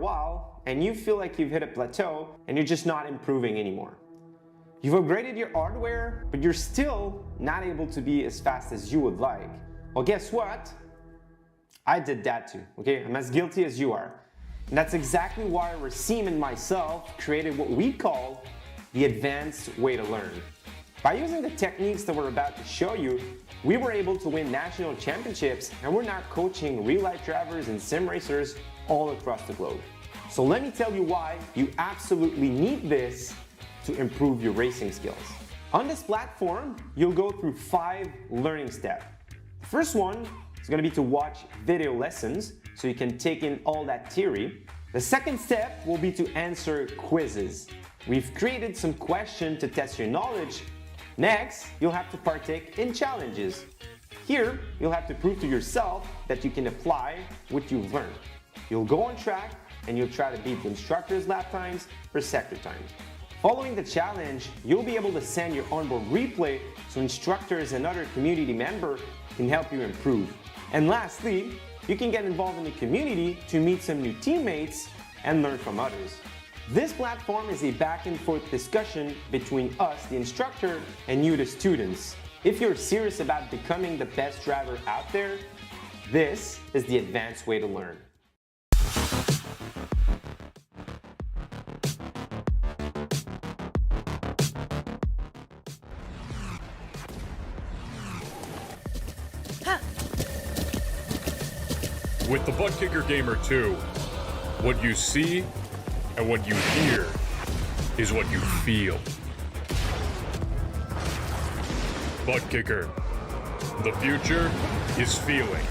while and you feel like you've hit a plateau and you're just not improving anymore. You've upgraded your hardware, but you're still not able to be as fast as you would like. Well, guess what? I did that too, okay? I'm as guilty as you are. And that's exactly why Racine and myself created what we call the advanced way to learn. By using the techniques that we're about to show you, we were able to win national championships, and we're now coaching real-life drivers and sim racers all across the globe. So let me tell you why you absolutely need this to improve your racing skills. On this platform, you'll go through 5 learning steps. The first one is going to be to watch video lessons so you can take in all that theory. The second step will be to answer quizzes. We've created some questions to test your knowledge. Next, you'll have to partake in challenges. Here, you'll have to prove to yourself that you can apply what you've learned. You'll go on track and you'll try to beat the instructor's lap times or sector times. Following the challenge, you'll be able to send your onboard replay so instructors and other community members can help you improve. And lastly, you can get involved in the community to meet some new teammates and learn from others. This platform is a back and forth discussion between us, the instructor, and you, the students. If you're serious about becoming the best driver out there, this is the advanced way to learn. With the Butt Kicker Gamer 2, what you see and what you hear is what you feel. Butt Kicker. The future is feeling.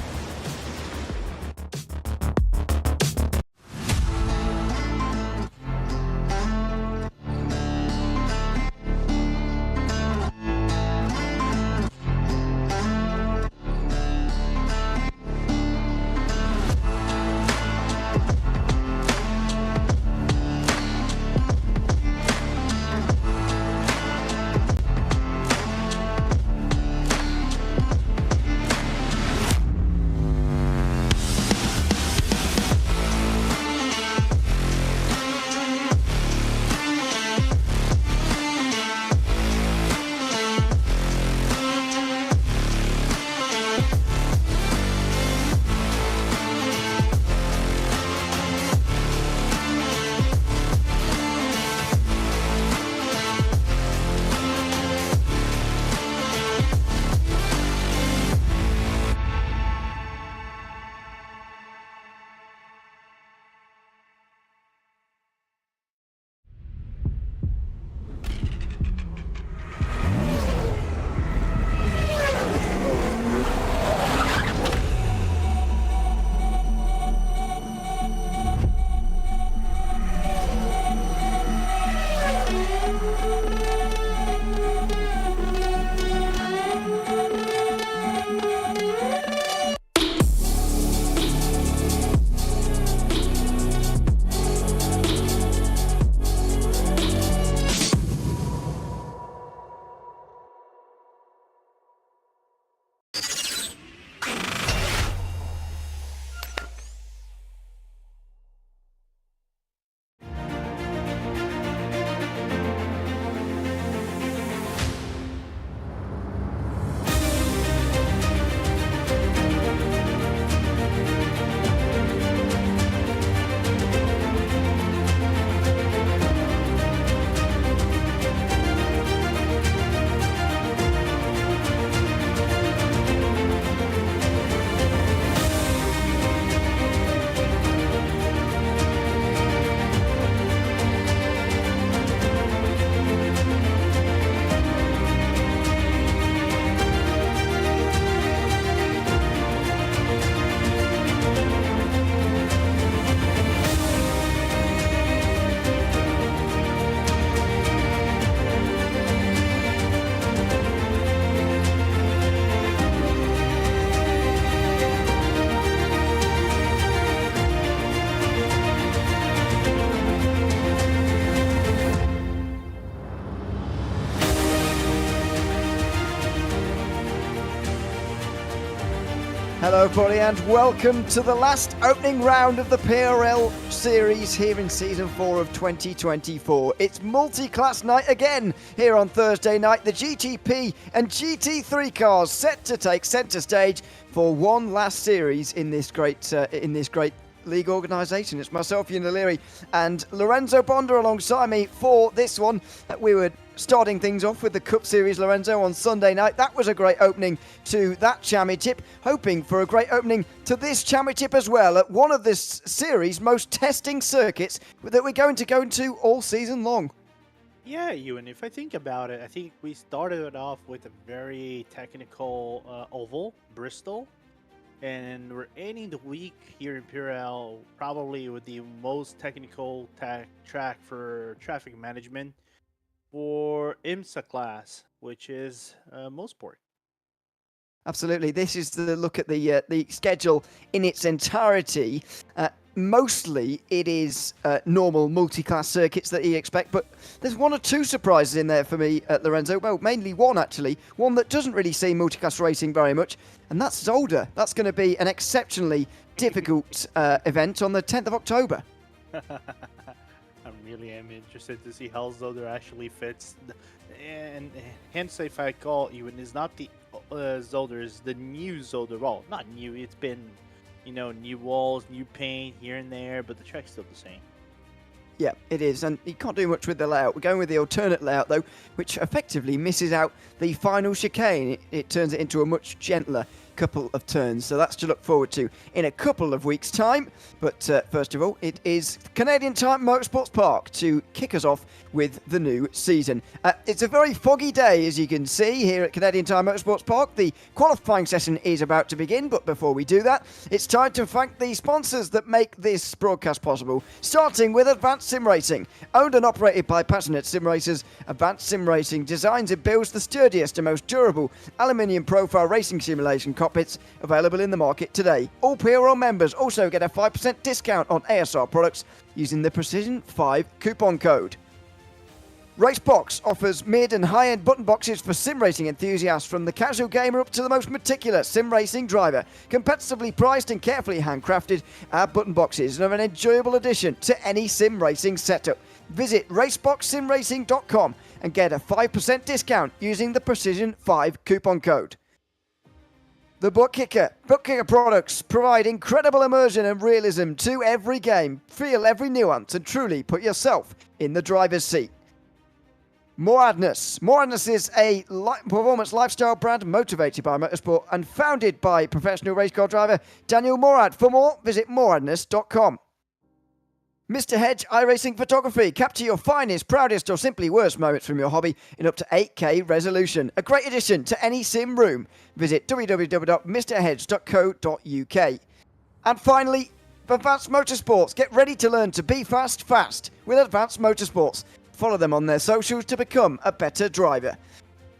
Hello everybody and welcome to the last opening round of the PRL Series here in Season 4 of 2024. It's multi-class night again here on Thursday night. The GTP and GT3 cars set to take centre stage for one last series in this great league organisation. It's myself, Ian O'Leary, and Lorenzo Bonda alongside me for this one. We were starting things off with the Cup Series, Lorenzo, on Sunday night. That was a great opening to that championship, hoping for a great opening to this championship as well at one of this series' most testing circuits that we're going to go into all season long. Yeah, Ewan, if I think about it, I think we started it off with a very technical oval, Bristol, and we're ending the week here in PRL probably with the most technical track for traffic management for IMSA class, which is Mosport. Absolutely. This is the look at the schedule in its entirety. Mostly it is normal multi-class circuits that you expect, but there's one or two surprises in there for me, Lorenzo. Well, mainly one actually. One that doesn't really see multi-class racing very much, and that's Zolder. That's going to be an exceptionally difficult event on the 10th of October. I really am interested to see how Zolder actually fits. And hence, if I call even, is not the Zolder, is the new Zolder. Well, not new, it's been, you know, new walls, new paint here and there, but the track's still the same. Yeah, it is, and you can't do much with the layout. We're going with the alternate layout, though, which effectively misses out the final chicane. It turns it into a much gentler couple of turns, so that's to look forward to in a couple of weeks' time. But first of all, it is Canadian Time Motorsports Park to kick us off with the new season. It's a very foggy day, as you can see, here at Canadian Time Motorsports Park. The qualifying session is about to begin, but before we do that, it's time to thank the sponsors that make this broadcast possible, starting with Advanced Sim Racing. Owned and operated by passionate sim racers, Advanced Sim Racing designs and builds the sturdiest and most durable aluminium profile racing simulation cockpits available in the market today. All PRL members also get a 5% discount on ASR products using the Precision 5 coupon code. Racebox offers mid and high-end button boxes for sim racing enthusiasts, from the casual gamer up to the most meticulous sim racing driver. Competitively priced and carefully handcrafted, our button boxes are an enjoyable addition to any sim racing setup. Visit raceboxsimracing.com and get a 5% discount using the Precision 5 coupon code. The Bookkicker. Bookkicker products provide incredible immersion and realism to every game. Feel every nuance and truly put yourself in the driver's seat. Moradness. Moradness is a performance lifestyle brand motivated by motorsport and founded by professional race car driver Daniel Morad. For more, visit moradness.com. Mr. Hedge iRacing Photography. Capture your finest, proudest or simply worst moments from your hobby in up to 8K resolution. A great addition to any sim room. Visit www.mrhedge.co.uk. And finally, Advanced Motorsports. Get ready to learn to be fast with Advanced Motorsports. Follow them on their socials to become a better driver.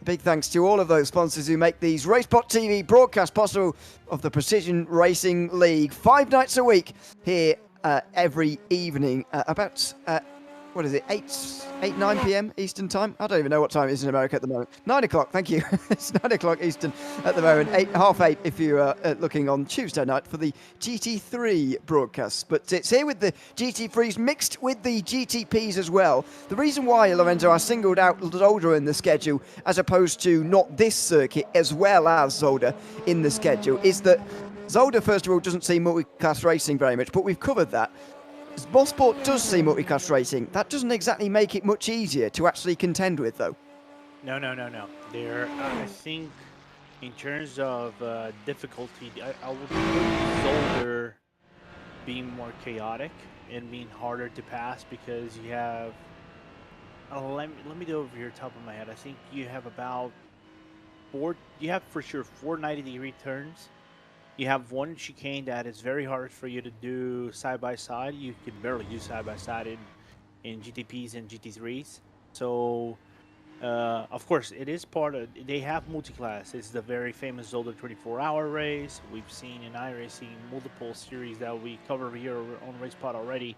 Big thanks to all of those sponsors who make these RaceSpotTV broadcasts possible of the Precision Racing League 5 nights a week here every evening about 9 p.m. Eastern time. I don't even know what time it is in America at the moment. 9 o'clock, thank you. It's 9 o'clock Eastern at the moment. 8:30 if you are looking on Tuesday night for the GT3 broadcast. But it's here with the GT3s mixed with the GTPs as well. The reason why, Lorenzo, I singled out Zolder in the schedule as opposed to not this circuit as well as Zolder in the schedule is that Zolder, first of all, doesn't see multi-class racing very much, but we've covered that. Mosport does see multi-class racing. That doesn't exactly make it much easier to actually contend with, though. No. There, I think, in terms of difficulty, I would put Zolder being more chaotic and being harder to pass because you have. Let me do it over here, top of my head. I think you have about four. You have for sure 4 90-degree turns. You have one chicane that is very hard for you to do side by side. You can barely do side by side in GTPs and GT3s. So, of course, it is part of. They have multi-class. It's the very famous Zolder 24-hour race. We've seen in iRacing multiple series that we cover here on RaceSpot already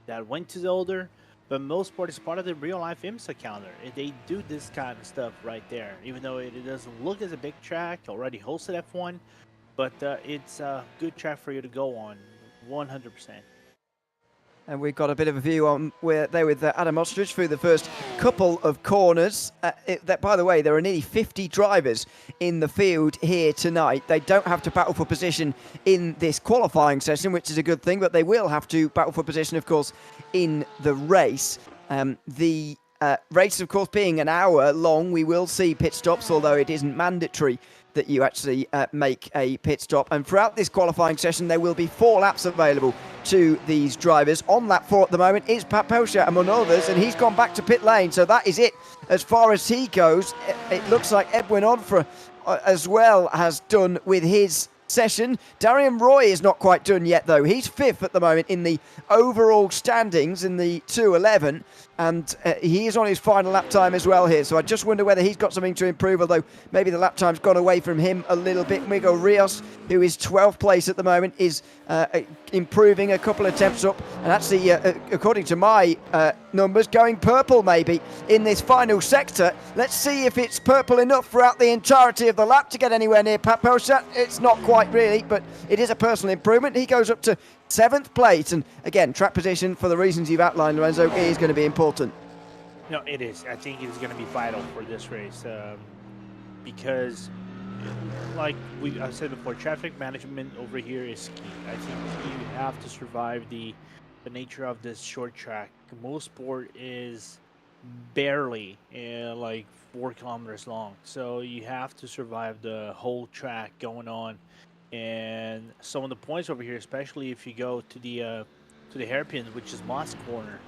that went to Zolder. But Mosport is part of the real-life IMSA calendar. They do this kind of stuff right there. Even though it doesn't look as a big track, already hosted F1. but it's a good track for you to go on, 100%. And we've got a bit of a view on where they're with Adam Ostrich through the first couple of corners. By the way, there are nearly 50 drivers in the field here tonight. They don't have to battle for position in this qualifying session, which is a good thing, but they will have to battle for position, of course, in the race. The race, of course, being an hour long, we will see pit stops, although it isn't mandatory that you actually make a pit stop. And throughout this qualifying session, there will be 4 laps available to these drivers. On lap 4 at the moment is Pat Pelcher, among others, and he's gone back to pit lane. So that is it as far as he goes. It looks like Edwin Onfra as well has done with his session. Darian Roy is not quite done yet, though. He's 5th at the moment in the overall standings in the 211, and he is on his final lap time as well here. So I just wonder whether he's got something to improve, although maybe the lap time's gone away from him a little bit. Miguel Rios, who is 12th place at the moment, is improving a couple of attempts up, and actually, according to my numbers, going purple maybe in this final sector. Let's see if it's purple enough throughout the entirety of the lap to get anywhere near Pat Pelchat. It's not quite really, but it is a personal improvement. He goes up to 7th place, and again, track position, for the reasons you've outlined, Lorenzo, is going to be important. No, it is. I think it's going to be vital for this race because, like I said before, traffic management over here is key. I think you have to survive the nature of this short track. Most sport is barely like 4 kilometers long, so you have to survive the whole track going on. And some of the points over here, especially if you go to the hairpins, which is Moss Corner,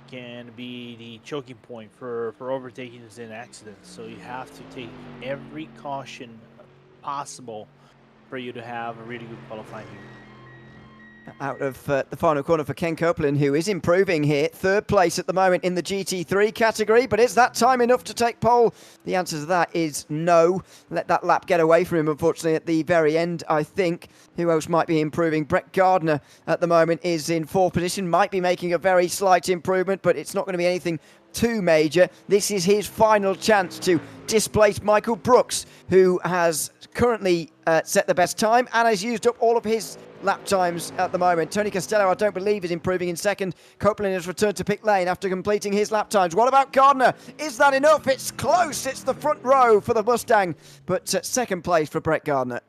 can be the choking point for overtakings and accidents. So you have to take every caution possible for you to have a really good qualifying here. Out of the final corner for Ken Copeland, who is improving here. 3rd place at the moment in the GT3 category, but is that time enough to take pole? The answer to that is no. Let that lap get away from him, unfortunately, at the very end, I think. Who else might be improving? Brett Gardner at the moment is in 4th position, might be making a very slight improvement, but it's not going to be anything too major. This is his final chance to displace Michael Brooks, who has currently set the best time and has used up all of his lap times at the moment. Tony Costello, I don't believe, is improving in 2nd. Copeland has returned to pit lane after completing his lap times. What about Gardner? Is that enough? It's close. It's the front row for the Mustang, but 2nd place for Brett Gardner.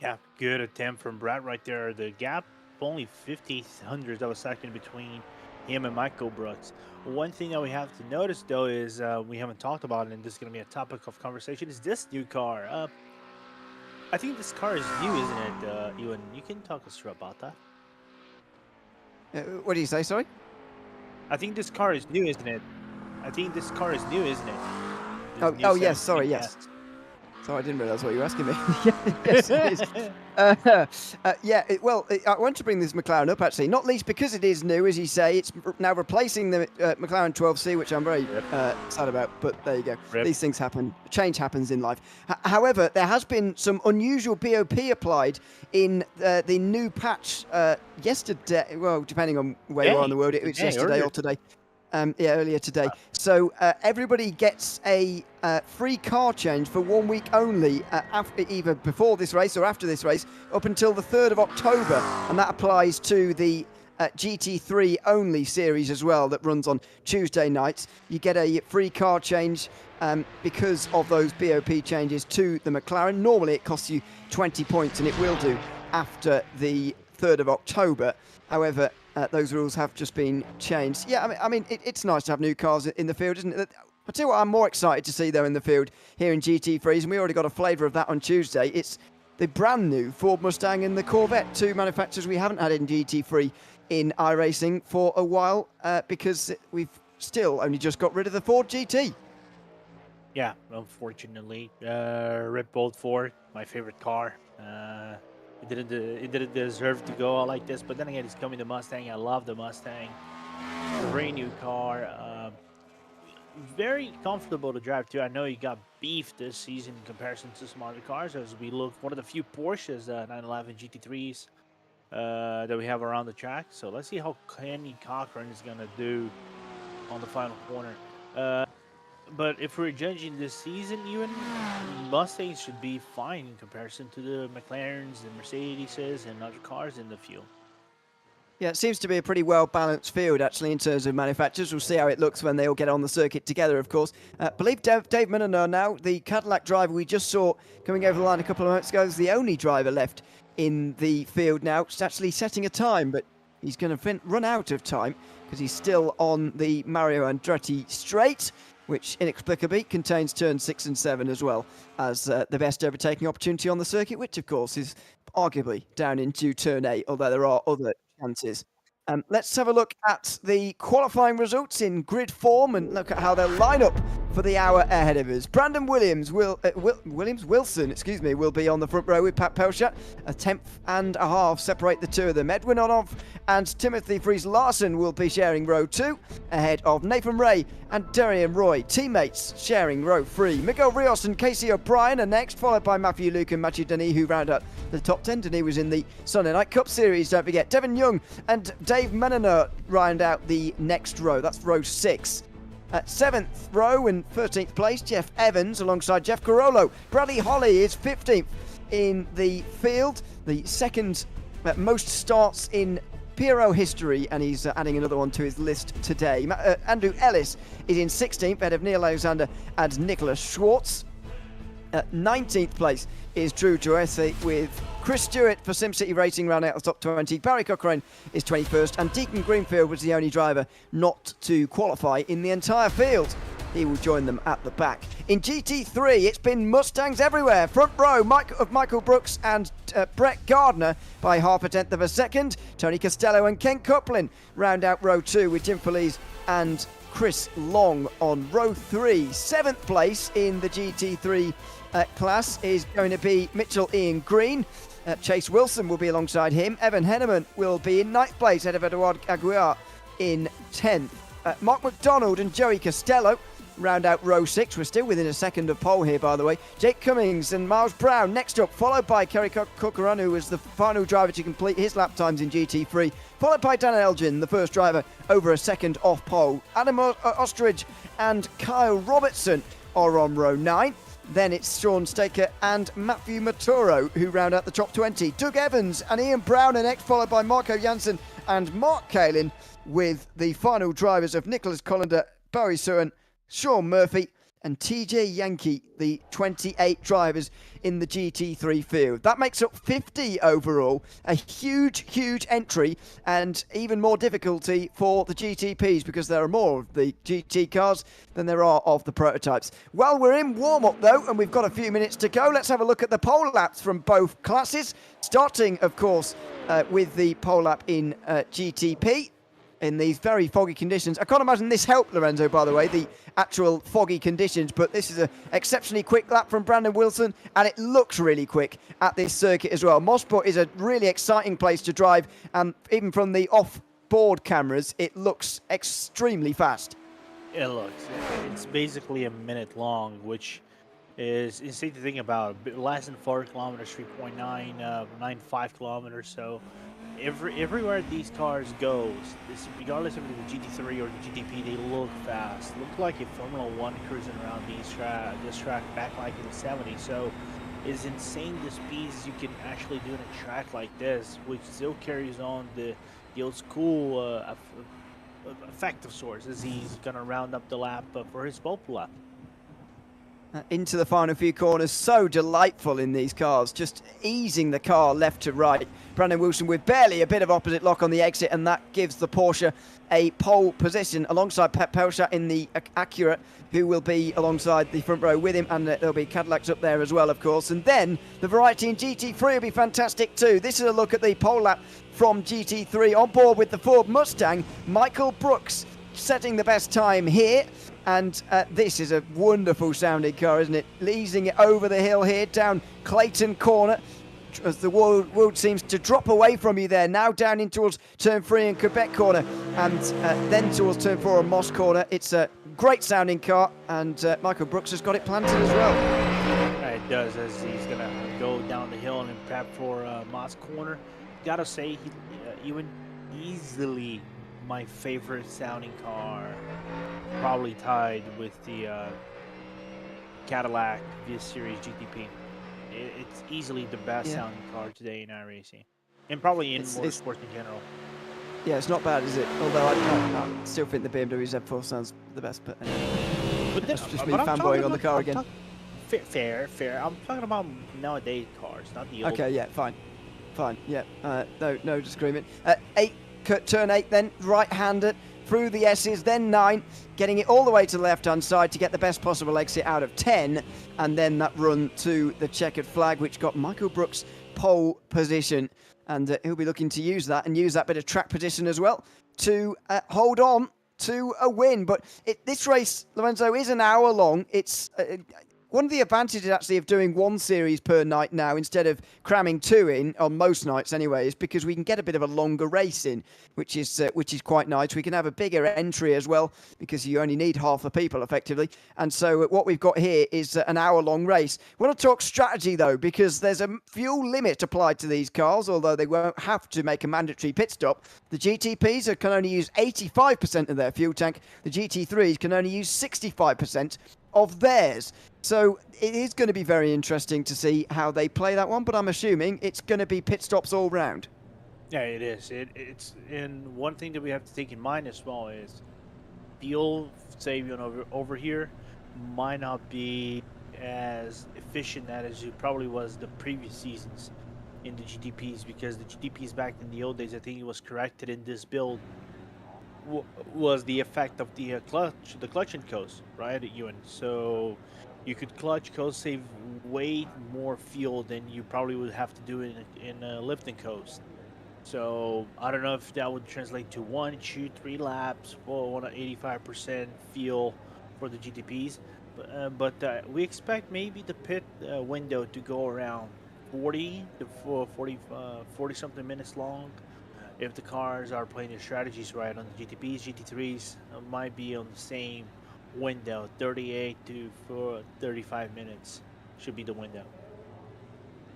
Yeah, good attempt from Brett right there. The gap, only 50 hundredths of a second between him and Michael Brooks. One thing that we have to notice, though, is we haven't talked about it, and this is going to be a topic of conversation, is this new car. I think this car is new, isn't it, Ewan? You can talk us through about that. What do you say, sorry? I think this car is new, isn't it? Oh, yes, sorry, yes. Sorry, I didn't realise what you were asking me. Yes, it is. I want to bring this McLaren up, actually, not least because it is new, as you say. It's now replacing the McLaren 12C, which I'm very sad about, but there you go. These things happen. Change happens in life. However, there has been some unusual BOP applied in the new patch yesterday. Well, depending on where you are in the world, it was yesterday or today. Earlier today. So everybody gets a free car change for 1 week only, either before this race or after this race, up until the 3rd of October. And that applies to the GT3 only series as well, that runs on Tuesday nights. You get a free car change because of those BOP changes to the McLaren. Normally it costs you 20 points, and it will do after the 3rd of October. However, those rules have just been changed. Yeah, I mean, it's nice to have new cars in the field, isn't it? I'll tell you what I'm more excited to see, though, in the fild here in GT3s, and we already got a flavour of that on Tuesday. It's the brand new Ford Mustang and the Corvette, 2 manufacturers we haven't had in GT3 in iRacing for a while, because we've still only just got rid of the Ford GT. Yeah, unfortunately. Rip Bolt Ford, my favorite car. It didn't deserve to go out like this, but then again, it's coming to Mustang. I love the Mustang. Great new car. Very comfortable to drive too. I know you got beef this season in comparison to some other cars, as we look one of the few Porsches 911 GT3s that we have around the track. So let's see how Kenny Cochran is gonna do on the final corner. But if we're judging this season, even Mustangs should be fine in comparison to the McLarens, the Mercedeses, and other cars in the field. Yeah, it seems to be a pretty well-balanced field, actually, in terms of manufacturers. We'll see how it looks when they all get on the circuit together, of course. I believe Dave Minnaar now, the Cadillac driver we just saw coming over the line a couple of moments ago, is the only driver left in the field now. It's actually setting a time, but he's going to run out of time because he's still on the Mario Andretti straight, which inexplicably contains turns 6 and 7 as well as the best overtaking opportunity on the circuit, which, of course, is arguably down into turn 8, although there are other chances. Let's have a look at the qualifying results in grid form and look at how they'll line up for the hour ahead of us. Brandon Williams Wilson, will be on the front row with Pat Pelchat. A tenth and a half separate the two of them. Edwin Onov and Timothy Fries Larson will be sharing row 2 ahead of Nathan Ray and Darian Roy. Teammates sharing row 3. Miguel Rios and Casey O'Brien are next, followed by Matthew Luke and Matthew Denis, who round up the top 10. Denis was in the Sunday Night Cup Series, don't forget. Devin Young and Dave Menninger round out the next row. That's row 6. At 7th row and 13th place, Jeff Evans alongside Jeff Carollo. Bradley Holly is 15th in the field, the second most starts in PRL history, and he's adding another one to his list today. Andrew Ellis is in 16th, ahead of Neil Alexander and Nicholas Schwartz. At 19th place is Drew Joesse, with Chris Stewart for SimCity Racing round out the top 20. Barry Cochrane is 21st, and Deacon Greenfield was the only driver not to qualify in the entire field. He will join them at the back. In GT3, it's been Mustangs everywhere. Front row of Michael Brooks and Brett Gardner by half a tenth of a second. Tony Costello and Ken Coplin round out row 2 with Jim Feliz and Chris Long on row 3. 7th place in the GT3 class is going to be Mitchell Ian Green. Chase Wilson will be alongside him. Evan Henneman will be in 9th place, ahead of Eduard Aguiar in 10th. Mark McDonald and Joey Costello round out row 6. We're still within a second of pole here, by the way. Jake Cummings and Miles Brown next up, followed by Kerry Corcoran, who was the final driver to complete his lap times in GT3, followed by Dan Elgin, the first driver over a second off pole. Adam Ostrich and Kyle Robertson are on row 9. Then it's Sean Staker and Matthew Maturo who round out the top 20. Doug Evans and Ian Brown are next, followed by Marco Janssen and Mark Kalin, with the final drivers of Nicholas Collender, Barry Suhan, Sean Murphy and TJ Yankee, the 28 drivers in the GT3 field. That makes up 50 overall, a huge, huge entry, and even more difficulty for the GTPs because there are more of the GT cars than there are of the prototypes. Well, we're in warm-up though, and we've got a few minutes to go. Let's have a look at the pole laps from both classes, starting, of course, with the pole lap in GTP. In these very foggy conditions. I can't imagine this helped Lorenzo, by the way, the actual foggy conditions, but this is an exceptionally quick lap from Brandon Wilson, and it looks really quick at this circuit as well. Mosport is a really exciting place to drive, and even from the off-board cameras, it looks extremely fast. It's basically a minute long, which is insane to think about. Less than 4 kilometers, 3.95 kilometers, so everywhere these cars go, regardless of the GT3 or the GTP, they look fast. Look like a Formula 1 cruising around this track back like in the 70s. So it's insane the speeds you can actually do in a track like this, which still carries on the old school effect of sorts, as he's going to round up the lap for his pole lap. Into the final few corners, so delightful in these cars, just easing the car left to right. Brandon Wilson with barely a bit of opposite lock on the exit, and that gives the Porsche a pole position alongside Pat Pelchat in the Acura, who will be alongside the front row with him, and there'll be Cadillacs up there as well, of course. And then the variety in GT3 will be fantastic too. This is a look at the pole lap from GT3 on board with the Ford Mustang. Michael Brooks setting the best time here. And this is a wonderful sounding car, isn't it? Easing it over the hill here, down Clayton Corner, as the world seems to drop away from you there. Now down in towards Turn 3 and Quebec Corner, and then towards Turn 4 and Moss Corner. It's a great sounding car, and Michael Brooks has got it planted as well. It does, as he's going to go down the hill and prep for Moss Corner. Gotta say, he even easily my favorite sounding car, probably tied with the Cadillac Series GTP. It's easily the best sounding car today in iRacing, and probably in motorsports in general. Yeah, it's not bad, is it? Although I still think the BMW Z4 sounds the best, but that's just me fanboying on the car again. Fair. I'm talking about nowadays cars, not the old. Okay, yeah, fine. Yeah, no disagreement. Turn 8 then, right-handed, through the S's, then 9, getting it all the way to the left-hand side to get the best possible exit out of 10, and then that run to the checkered flag, which got Michael Brooks pole position, and he'll be looking to use that, and use that bit of track position as well to hold on to a win. But this race, Lorenzo, is an hour long. It's one of the advantages actually of doing one series per night now instead of cramming 2 in on most nights anyway is because we can get a bit of a longer race in, which is quite nice. We can have a bigger entry as well because you only need half the people effectively. And so what we've got here is an hour-long race. We want to talk strategy though, because there's a fuel limit applied to these cars, although they won't have to make a mandatory pit stop. The GTPs can only use 85% of their fuel tank. The GT3s can only use 65% of theirs. So it is going to be very interesting to see how they play that one, but I'm assuming it's going to be pit stops all round. Yeah, it is. It's and one thing that we have to take in mind as well is fuel saving over here might not be as efficient as it probably was the previous seasons in the GTPs, because the GTPs back in the old days, I think it was corrected in this build, was the effect of the clutch and coast, right, Ewan? So you could clutch coast save way more fuel than you probably would have to do in lift and coast. So I don't know if that would translate to 1, 2, 3 laps for 85% fuel for the GTPs, but we expect maybe the pit window to go around 40 to 40 something minutes long. If the cars are playing their strategies right on the GTPs, GT3s might be on the same window, 38 to 35 minutes should be the window.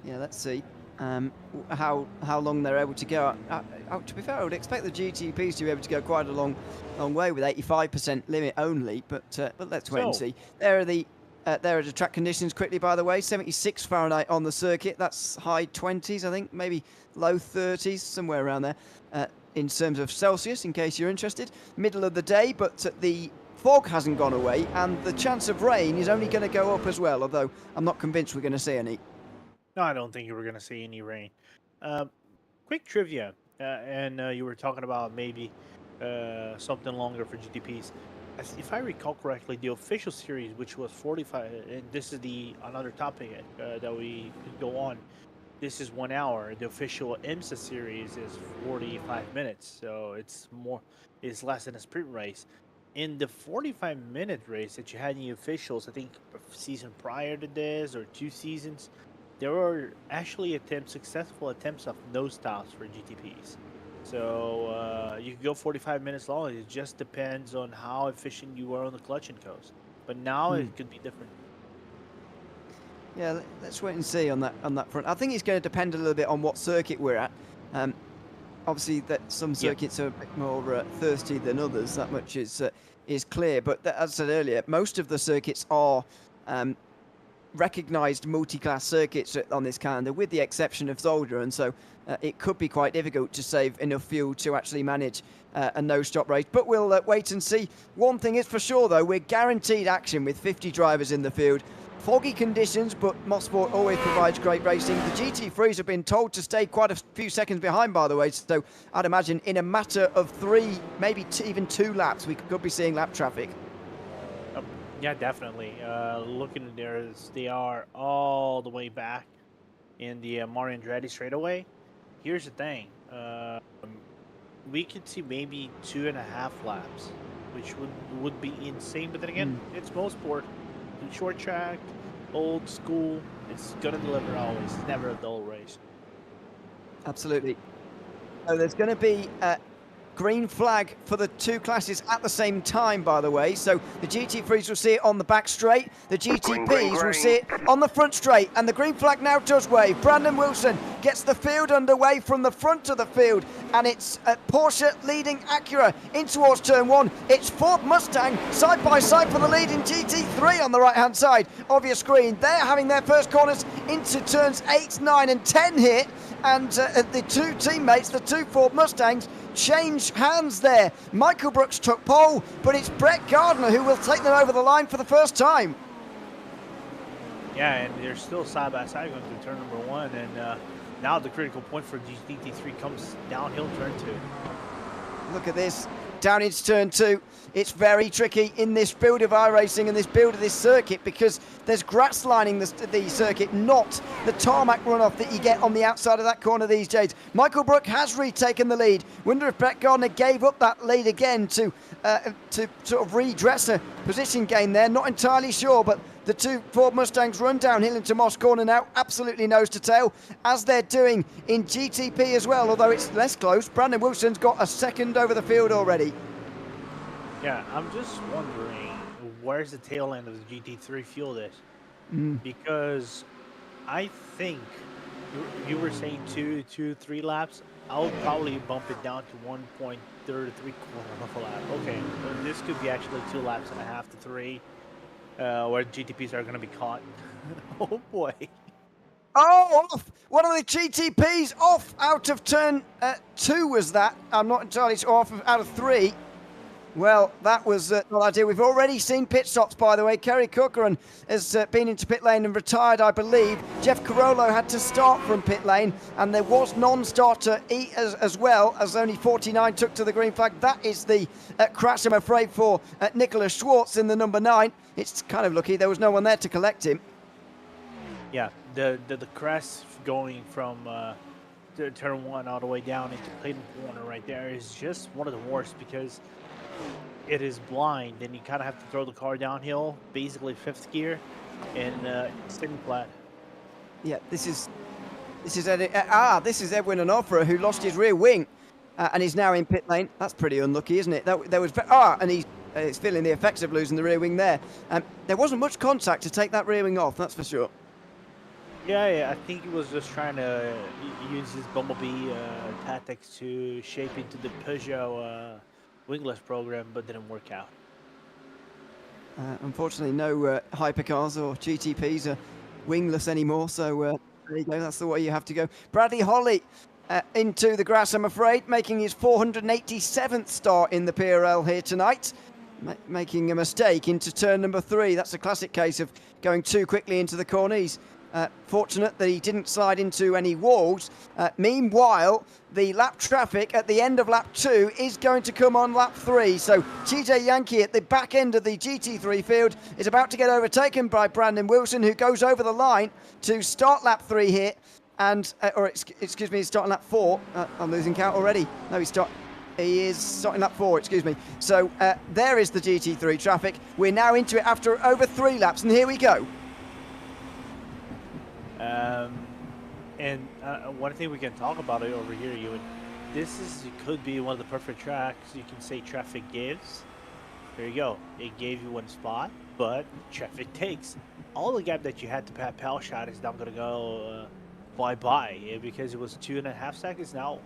Yeah, let's see how long they're able to go. To be fair, I would expect the GTPs to be able to go quite a long way with 85% limit only, but let's wait and see. There are the track conditions quickly, by the way. 76 Fahrenheit on the circuit. That's high 20s, I think, maybe low 30s, somewhere around there in terms of Celsius, in case you're interested. Middle of the day, but the fog hasn't gone away, and the chance of rain is only going to go up as well, although I'm not convinced we're going to see any. No, I don't think we're going to see any rain. Quick trivia, and you were talking about maybe something longer for GTPs. If I recall correctly, the official series, which was 45, and this is another topic that we could go on. This is 1 hour. The official IMSA series is 45 minutes, so it's less than a sprint race. In the 45-minute race that you had in the officials, I think a season prior to this or 2 seasons, there were actually successful attempts of no stops for GTPs. So you can go 45 minutes long. It just depends on how efficient you are on the clutch and coast. But now it could be different. Yeah, let's wait and see on that front. I think it's going to depend a little bit on what circuit we're at. Obviously, that some circuits are a bit more thirsty than others. That much is clear. But as I said earlier, most of the circuits are recognised multi-class circuits on this calendar, with the exception of Zolder, and so it could be quite difficult to save enough fuel to actually manage a no-stop race. But we'll wait and see. One thing is for sure, though, we're guaranteed action with 50 drivers in the field. Foggy conditions, but Mosport always provides great racing. The GT3s have been told to stay quite a few seconds behind, by the way, so I'd imagine in a matter of 3, maybe even 2 laps, we could be seeing lap traffic. Yeah, definitely. Looking at theirs, they are all the way back in the Mario Andretti straightaway. Here's the thing. We could see maybe 2.5 laps, which would be insane. But then again, it's Mosport. Short track, old school. It's going to deliver always. It's never a dull race. Absolutely. So there's going to be green flag for the two classes at the same time, by the way. So the GT3s will see it on the back straight, the GTPs will see it on the front straight, and the green flag now does wave. Brandon Wilson gets the field underway from the front of the field, and it's Porsche leading Acura in towards turn 1. It's Ford Mustang side by side for the lead in GT3 on the right hand side of your screen. They're having their first corners into turns 8, 9 and 10 here, and the two teammates, the two Ford Mustangs, change hands there. Michael Brooks took pole, but it's Brett Gardner who will take them over the line for the first time. Yeah, and they're still side by side going through turn number 1, and now the critical point for GT3 comes downhill turn 2. Look at this, down into turn 2. It's very tricky in this build of iRacing and this build of this circuit, because there's grass lining the circuit, not the tarmac runoff that you get on the outside of that corner these days. Michael Brook has retaken the lead. Wonder if Brett Gardner gave up that lead again to sort of redress a position gain there. Not entirely sure, but the two Ford Mustangs run downhill into Moss Corner now, absolutely nose to tail, as they're doing in GTP as well, although it's less close. Brandon Wilson's got a second over the field already. Yeah, I'm just wondering where's the tail end of the GT3 field is. Because I think you were saying 3 laps. I would probably bump it down to 1.33 of a lap. Okay, so this could be actually 2.5 laps to 3, where GTPs are going to be caught. Oh boy. Oh, off! One of the GTPs off out of turn 2 was that. I'm not entirely sure, out of 3. Well, that was not ideal. We've already seen pit stops, by the way. Kerry Corcoran has been into pit lane and retired, I believe. Jeff Carollo had to start from pit lane, and there was non-starter as well, as only 49 took to the green flag. That is the crash, I'm afraid, for Nicholas Schwartz in the number 9. It's kind of lucky there was no one there to collect him. Yeah, the crest going from turn 1 all the way down into Clayton Corner right there is just one of the worst, because it is blind and you kind of have to throw the car downhill, basically 5th gear, and sitting flat. Yeah, this is Edwin Onofre, who lost his rear wing and is now in pit lane. That's pretty unlucky, isn't it? And he's feeling the effects of losing the rear wing there. There wasn't much contact to take that rear wing off, that's for sure. Yeah, I think he was just trying to use his Bumblebee tactics to shape into the Peugeot wingless program, but didn't work out. Unfortunately, no hypercars or GTPs are wingless anymore, so there you go, that's the way you have to go. Bradley Holly into the grass, I'm afraid, making his 487th start in the PRL here tonight. Making a mistake into turn number 3. That's a classic case of going too quickly into the corner. He's fortunate that he didn't slide into any walls. Meanwhile, the lap traffic at the end of lap 2 is going to come on lap 3. So TJ Yankee at the back end of the GT3 field is about to get overtaken by Brandon Wilson, who goes over the line to start lap 3 here. And, excuse me, he's starting lap 4. I'm losing count already. No, he is starting lap 4, excuse me. So there is the GT3 traffic. We're now into it after over 3 laps, and here we go. And one thing we can talk about it over here, Ewan, could be one of the perfect tracks you can say traffic gives. There you go. It gave you one spot, but traffic takes. All the gap that you had to Pat Powell shot is now going to go bye-bye, because it was 2.5 seconds, now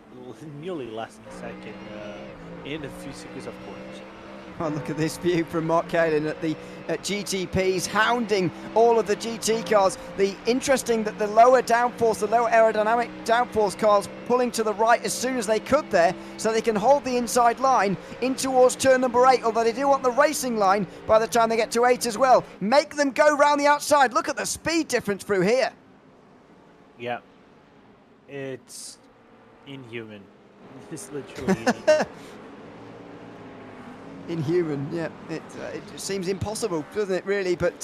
nearly less than a second in a few seconds, of course. Oh, look at this view from Mark Kalin at the GTPs, hounding all of the GT cars. Interesting that the lower downforce, the lower aerodynamic downforce cars pulling to the right as soon as they could there, so they can hold the inside line in towards turn number 8, although they do want the racing line by the time they get to 8 as well. Make them go round the outside. Look at the speed difference through here. Yeah, it's inhuman. It's literally inhuman. Inhuman, yeah. It seems impossible, doesn't it, really? But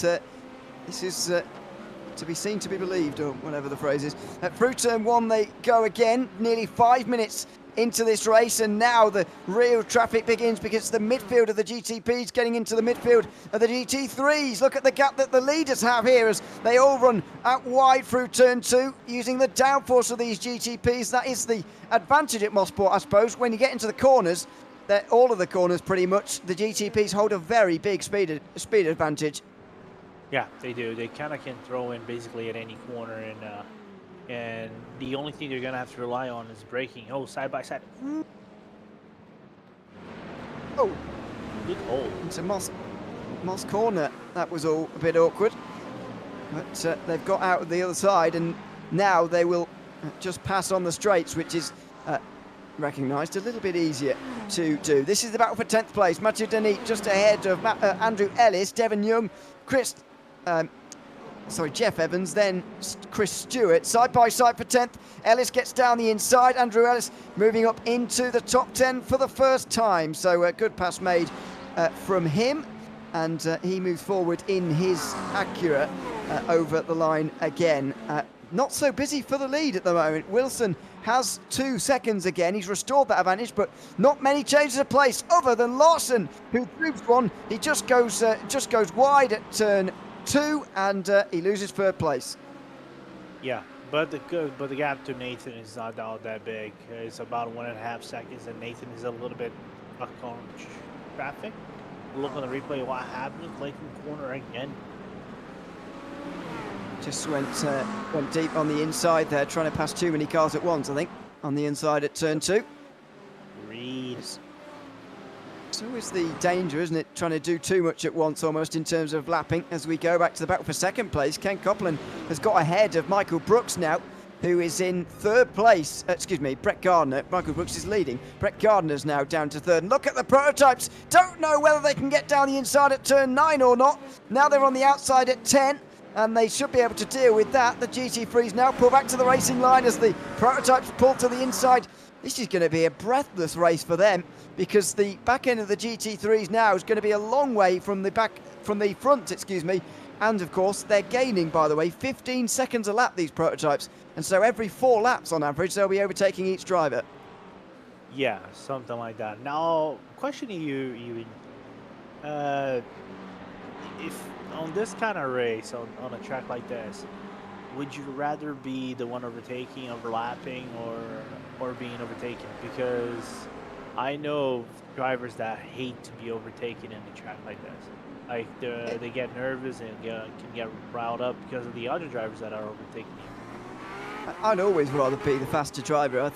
this is to be seen to be believed, or whatever the phrase is. Through turn 1 they go again, nearly 5 minutes into this race, and now the real traffic begins, because the midfield of the GTPs getting into the midfield of the GT3s. Look at the gap that the leaders have here as they all run out wide through turn 2 using the downforce of these GTPs. That is the advantage at Mosport, I suppose. When you get into the corners, all of the corners pretty much, the GTPs hold a very big speed advantage. Yeah, they do. They kind of can throw in basically at any corner, and the only thing they're gonna have to rely on is braking. Oh, side by side. Oh, Good hold. into Moss corner. That was all a bit awkward, but they've got out of the other side, and now they will just pass on the straights, which is recognised a little bit easier to do. This is the battle for 10th place. Mathieu Denis just ahead of Andrew Ellis, Devon Young, Jeff Evans, then Chris Stewart. Side by side for 10th. Ellis gets down the inside. Andrew Ellis moving up into the top 10 for the first time. So a good pass made from him. And he moves forward in his Acura over the line again. Not so busy for the lead at the moment. Wilson has 2 seconds again. He's restored that advantage, but not many changes of place other than Larson, who moves one. He just goes wide at turn 2, and he loses 3rd place. Yeah, but the gap to Nathan is not all that big. It's about 1.5 seconds, and Nathan is a little bit stuck on traffic. Look on the replay. What happened? Clayton corner again. Just went deep on the inside there, trying to pass too many cars at once, I think, on the inside at turn 2. Reeds. It's always the danger, isn't it? Trying to do too much at once, almost, in terms of lapping. As we go back to the battle for 2nd place, Ken Copland has got ahead of Michael Brooks now, who is in 3rd place. Brett Gardner. Michael Brooks is leading. Brett Gardner's now down to 3rd. And look at the prototypes. Don't know whether they can get down the inside at turn 9 or not. Now they're on the outside at 10. And they should be able to deal with that. The GT3s now pull back to the racing line as the prototypes pull to the inside. This is going to be a breathless race for them, because the back end of the GT3s now is going to be a long way from the front, and of course they're gaining, by the way, 15 seconds a lap, these prototypes, and so every 4 laps on average they'll be overtaking each driver. Yeah, something like that. Now, questioning you, Ewan, if on this kind of race, on a track like this, would you rather be the one overtaking, overlapping, or being overtaken? Because I know drivers that hate to be overtaken in a track like this. Like they get nervous and can get riled up because of the other drivers that are overtaking you. I'd always rather be the faster driver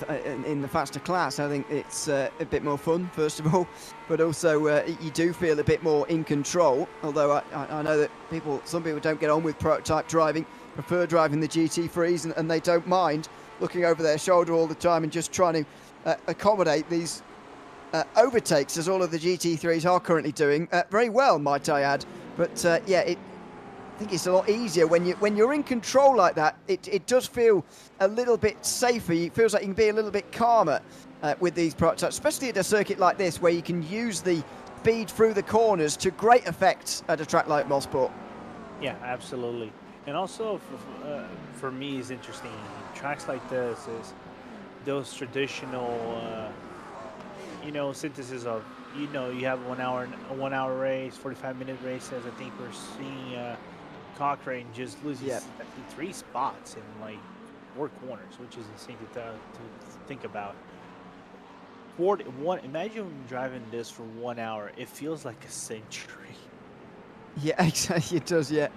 in the faster class. I think it's a bit more fun, first of all, but also you do feel a bit more in control. Although I know that some people don't get on with prototype driving, prefer driving the GT3s, and they don't mind looking over their shoulder all the time and just trying to accommodate these overtakes, as all of the GT3s are currently doing very well, might I add. But I think it's a lot easier when you're in control like that. It does feel a little bit safer. It feels like you can be a little bit calmer with these prototypes, especially at a circuit like this, where you can use the speed through the corners to great effect at a track like Mosport. Yeah, absolutely. And also for me, is interesting. Tracks like this is those traditional, synthesis of, you have a 1 hour race, 45-minute races. I think we're seeing Cochrane just loses 3 spots in like 4 corners, which is insane to think about. Imagine driving this for 1 hour. It feels like a century. Yeah, exactly. It does. Yeah,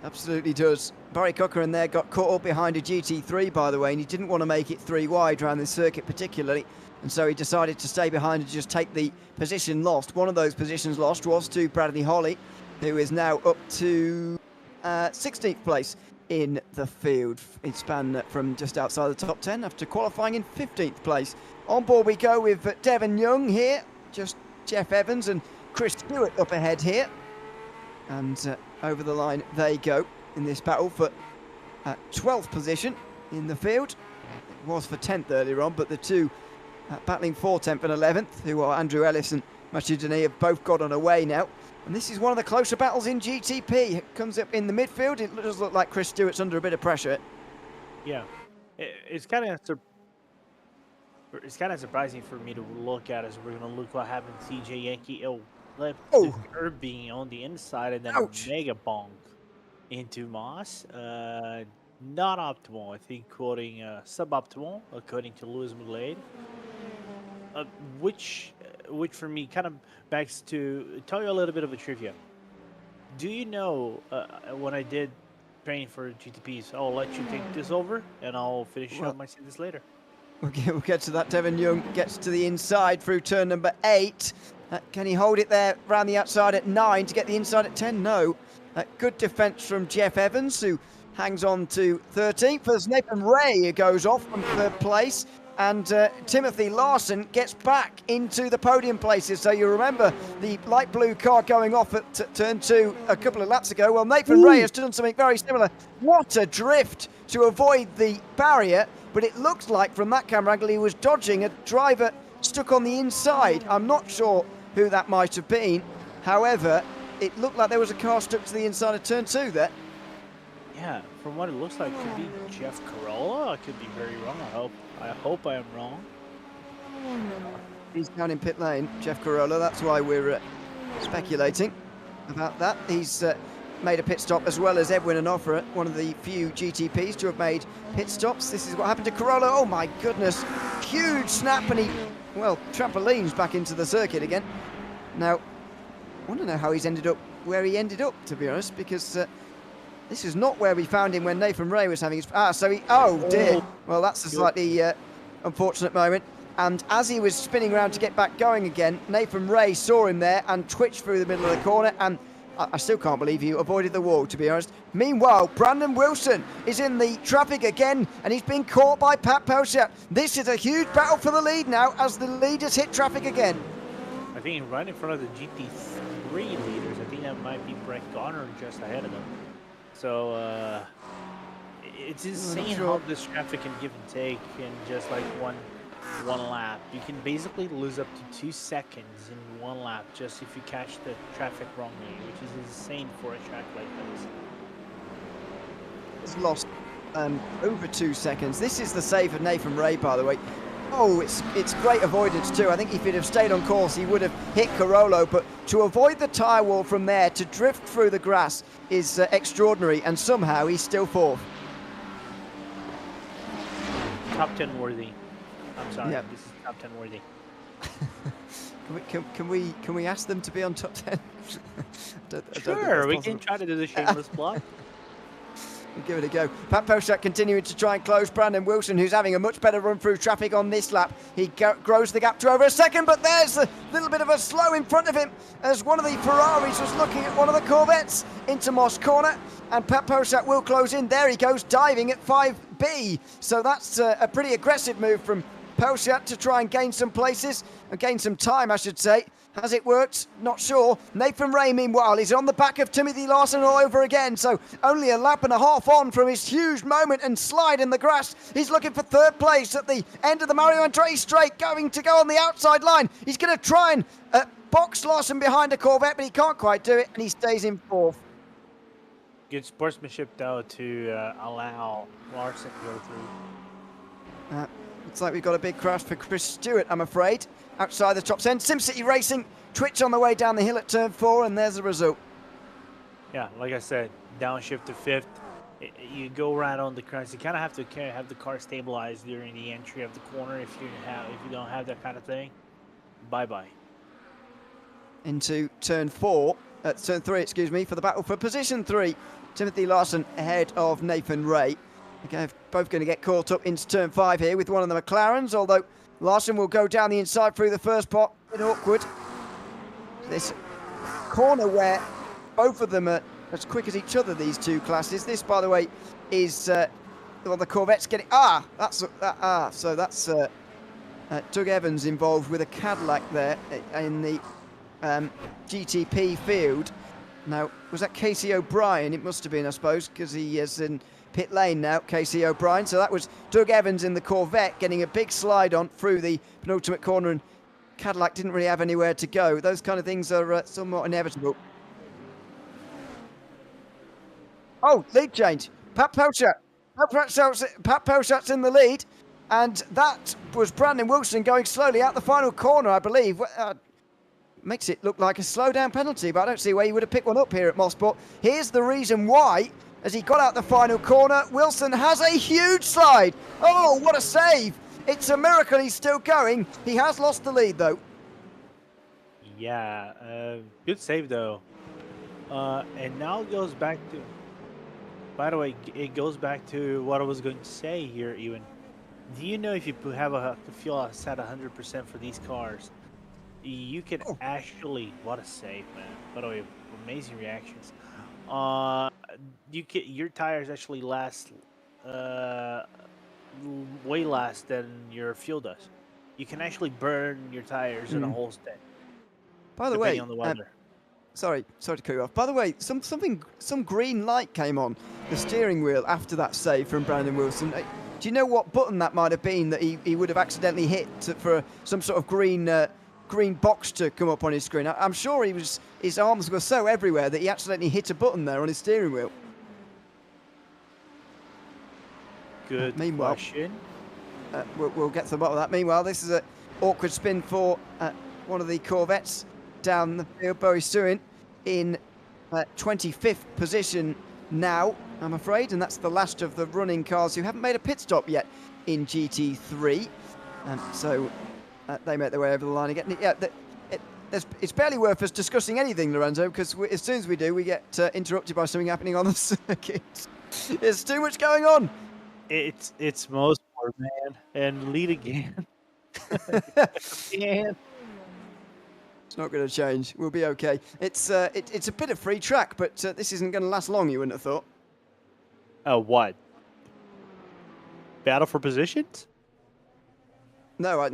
absolutely does. Barry Cochrane there got caught up behind a GT3, by the way, and he didn't want to make it 3 wide around this circuit particularly, and so he decided to stay behind and just take the position lost. One of those positions lost was to Bradley Holly, who is now up to 16th place in the field. He span from just outside the top 10 after qualifying in 15th place. On board we go with Devon Young here, just Jeff Evans and Chris Stewart up ahead here. And over the line they go in this battle for 12th position in the field. It was for 10th earlier on, but the two battling for 10th and 11th, who are Andrew Ellis and Mathieu Denis, have both got on away now. And this is one of the closer battles in GTP. It comes up in the midfield. It does look like Chris Stewart's under a bit of pressure. Yeah, it's kind of surprising for me to look at, as we're going to look what happened to CJ Yankee. Left the curb being on the inside, and then a mega bonk into Moss. Not optimal, I think, quoting suboptimal, according to Louis Moulade. Which which for me kind of begs to tell you a little bit of a trivia. Do you know when I did training for GTPs, I'll let you take this over and I'll finish up my series later. We'll get to that. Devon Young gets to the inside through turn number 8. Can he hold it there around the outside at 9 to get the inside at 10? No. Good defence from Jeff Evans, who hangs on to 13th. As Nathan Ray who goes off from 3rd place. And Timothy Larson gets back into the podium places. So you remember the light blue car going off at turn 2 a couple of laps ago. Well, Nathan Ray has done something very similar. What a drift to avoid the barrier. But it looks like from that camera angle he was dodging a driver stuck on the inside. I'm not sure who that might have been. However, it looked like there was a car stuck to the inside of turn 2 there. Yeah, from what it looks like, it could be Jeff Carolla. I could be very wrong. I hope I am wrong. He's down in pit lane, Jeff Carolla. That's why we're speculating about that. He's made a pit stop as well as Edwin Onofre, one of the few GTPs to have made pit stops. This is what happened to Carolla. Oh my goodness, huge snap, and he, well, trampolines back into the circuit again. Now, I want to know how he's ended up where he ended up, to be honest, because this is not where we found him when Nathan Ray was having his... Oh, dear. Well, that's a slightly unfortunate moment. And as he was spinning around to get back going again, Nathan Ray saw him there and twitched through the middle of the corner. And I still can't believe he avoided the wall, to be honest. Meanwhile, Brandon Wilson is in the traffic again, and he's been caught by Pat Pelchat. This is a huge battle for the lead now, as the leaders hit traffic again. I think right in front of the GT3 leaders, I think that might be Brett Garner just ahead of them. So it's insane how this traffic can give and take in just like one lap. You can basically lose up to 2 seconds in one lap just if you catch the traffic wrongly, which is insane for a track like this. It's lost over 2 seconds. This is the save of Nathan Ray, by the way. Oh, it's great avoidance too. I think if he'd have stayed on course, he would have hit Carollo. But to avoid the tyre wall from there, to drift through the grass is extraordinary. And somehow he's still 4th. Top 10 worthy. I'm sorry, Yep. this is top 10 worthy. Can we ask them to be on top 10? Sure, we can try to do the shameless plug. We'll give it a go. Pat Pelchat continuing to try and close Brandon Wilson, who's having a much better run through traffic on this lap. He grows the gap to over a second, but there's a little bit of a slow in front of him as one of the Ferraris was looking at one of the Corvettes into Moss Corner, and Pat Pelchat will close in. There he goes, diving at 5B. So that's a pretty aggressive move from Pelchat to try and gain some places, and gain some time, I should say. Has it worked? Not sure. Nathan Ray, meanwhile, is on the back of Timothy Larson all over again. So only a lap and a half on from his huge moment and slide in the grass. He's looking for 3rd place at the end of the Mario Andretti straight, going to go on the outside line. He's going to try and box Larson behind a Corvette, but he can't quite do it, and he stays in 4th. Good sportsmanship, though, to allow Larson to go through. Looks like we've got a big crash for Chris Stewart, I'm afraid. Outside the top 10. SimCity Racing, Twitch on the way down the hill at turn 4, and there's the result. Yeah, like I said, downshift to 5th. You go right on the crest. You kind of have to have the car stabilized during the entry of the corner. If you don't have that kind of thing, bye-bye. Into turn 3, excuse me, for the battle for position 3. Timothy Larson ahead of Nathan Ray. Okay, both going to get caught up into turn 5 here with one of the McLarens, although Larson will go down the inside through the first pot. A bit awkward. This corner where both of them are as quick as each other, these two classes. This, by the way, is well, the Corvette's getting... So that's Doug Evans involved with a Cadillac there in the GTP field. Now, was that Casey O'Brien? It must have been, I suppose, because he is in pit lane now, Casey O'Brien. So that was Doug Evans in the Corvette getting a big slide on through the penultimate corner, and Cadillac didn't really have anywhere to go. Those kind of things are somewhat inevitable. Oh, lead change. Pat Pelchat. Pat Pelchat's in the lead, and that was Brandon Wilson going slowly out the final corner, I believe. Makes it look like a slow-down penalty, but I don't see where you would have picked one up here at Mosport. Here's the reason why. As he got out the final corner, Wilson has a huge slide. Oh, what a save. It's a miracle he's still going. He has lost the lead, though. Yeah, good save though. And now it goes back to. By the way, it goes back to what I was going to say here, Ewan. Do you know if you have a fuel set 100% for these cars, you can Oh. actually what a save, man. By the way, amazing reactions. Uh, your tires actually last way less than your fuel does. You can actually burn your tires in a whole stint, By the depending way, on the weather. sorry to cut you off. By the way, some green light came on the steering wheel after that save from Brandon Wilson. Do you know what button that might have been that he would have accidentally hit for some sort of green box to come up on his screen? I'm sure his arms were so everywhere that he accidentally hit a button there on his steering wheel. Good Meanwhile, question. we'll get to the bottom of that. Meanwhile, this is an awkward spin for one of the Corvettes down the field. Bowie Suin in 25th position now, I'm afraid, and that's the last of the running cars who haven't made a pit stop yet in GT3. So they make their way over the line again. Yeah, it's barely worth us discussing anything, Lorenzo, because as soon as we do, we get interrupted by something happening on the circuit. There's too much going on. It's most part, man, and lead again. Again. It's not going to change. We'll be okay. It's a bit of free track, but this isn't going to last long. You wouldn't have thought. What? Battle for positions? No,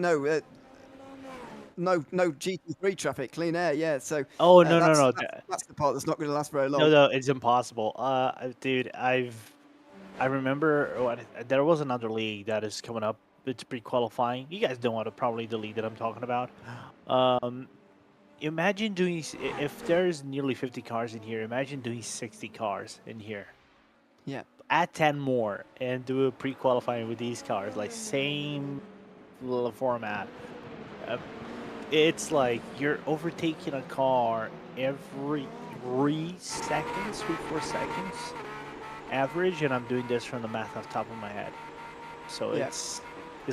no GT3 traffic, clean air. Yeah, so. Oh no. That's the part that's not going to last very long. No, it's impossible. Dude, I remember there was another league that is coming up. It's pre-qualifying. You guys don't want to probably the league that I'm talking about. Imagine doing if there's nearly 50 cars in here. Imagine doing 60 cars in here. Yeah. Add 10 more and do a pre-qualifying with these cars, like same little format. It's like you're overtaking a car every 3 seconds, 3-4 seconds average, and I'm doing this from the math off the top of my head. So Yeah. it's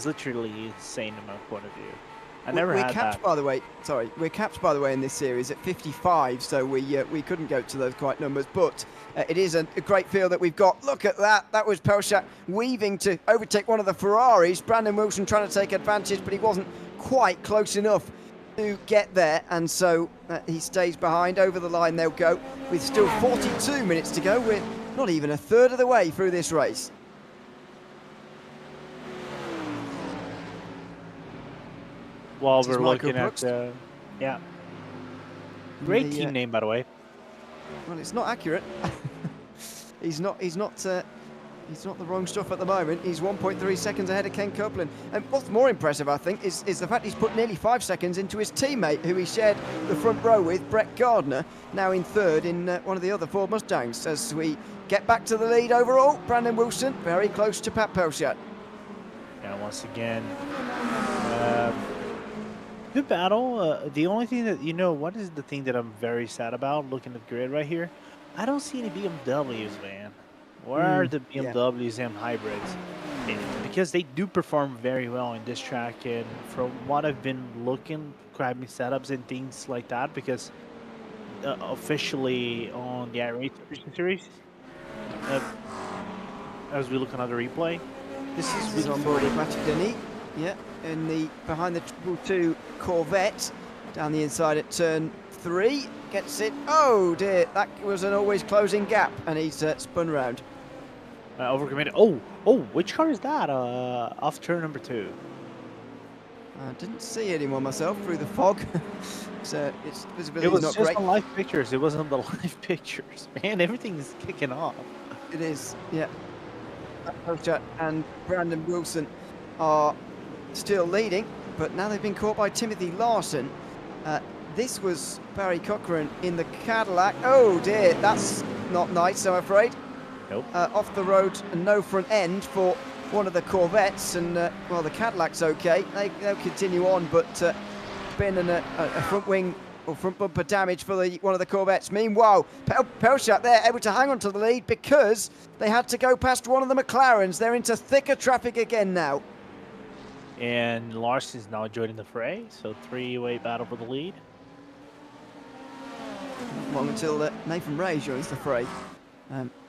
literally insane in my point of view. We're capped, by the way. Sorry, we're capped, by the way, in this series at 55, so we couldn't go to those quite numbers, but it is a great field that we've got. Look at that. That was Pelchat weaving to overtake one of the Ferraris. Brandon Wilson trying to take advantage, but he wasn't quite close enough to get there, and so he stays behind. Over the line they'll go with still 42 minutes to go. We're not even a third of the way through this race. While This is we're Michael looking Brooks. at yeah, great The, team name, by the way. Well, it's not accurate. He's not the wrong stuff at the moment. He's 1.3 seconds ahead of Ken Copeland. And what's more impressive, I think, is the fact he's put nearly 5 seconds into his teammate, who he shared the front row with, Brett Gardner, now in third in one of the other Ford Mustangs. As we get back to the lead overall, Brandon Wilson very close to Pat Pelchat. Yeah, once again, good battle. The only thing that, what is the thing that I'm very sad about looking at the grid right here? I don't see any BMWs, man. Where are the BMWs and hybrids? Because they do perform very well in this track, and from what I've been looking, grabbing setups and things like that, because officially on the iRacing series, as we look on the replay, this is on board with Matthew Denis. Yeah, behind the 222 Corvette, down the inside at turn 3, gets it. Oh dear, that was an always closing gap, and he's spun round. Overcommitted. Oh, which car is that? Off turn number 2. I didn't see anyone myself through the fog, so its visibility It was is not just great. the live pictures. It wasn't the live pictures. Man, everything's kicking off. It is, yeah. Pelchat and Brandon Wilson are still leading, but now they've been caught by Timothy Larson. This was Barry Cochran in the Cadillac. Oh dear, that's not nice, I'm afraid. Nope. Off the road and no front end for one of the Corvettes, and well, the Cadillac's okay. They'll continue on, but been a front wing or front bumper damage for one of the Corvettes. Meanwhile, Pelchat there able to hang on to the lead because they had to go past one of the McLarens. They're into thicker traffic again now. And Larson's now joining the fray, so 3-way battle for the lead. long until Nathan Ray joins the fray,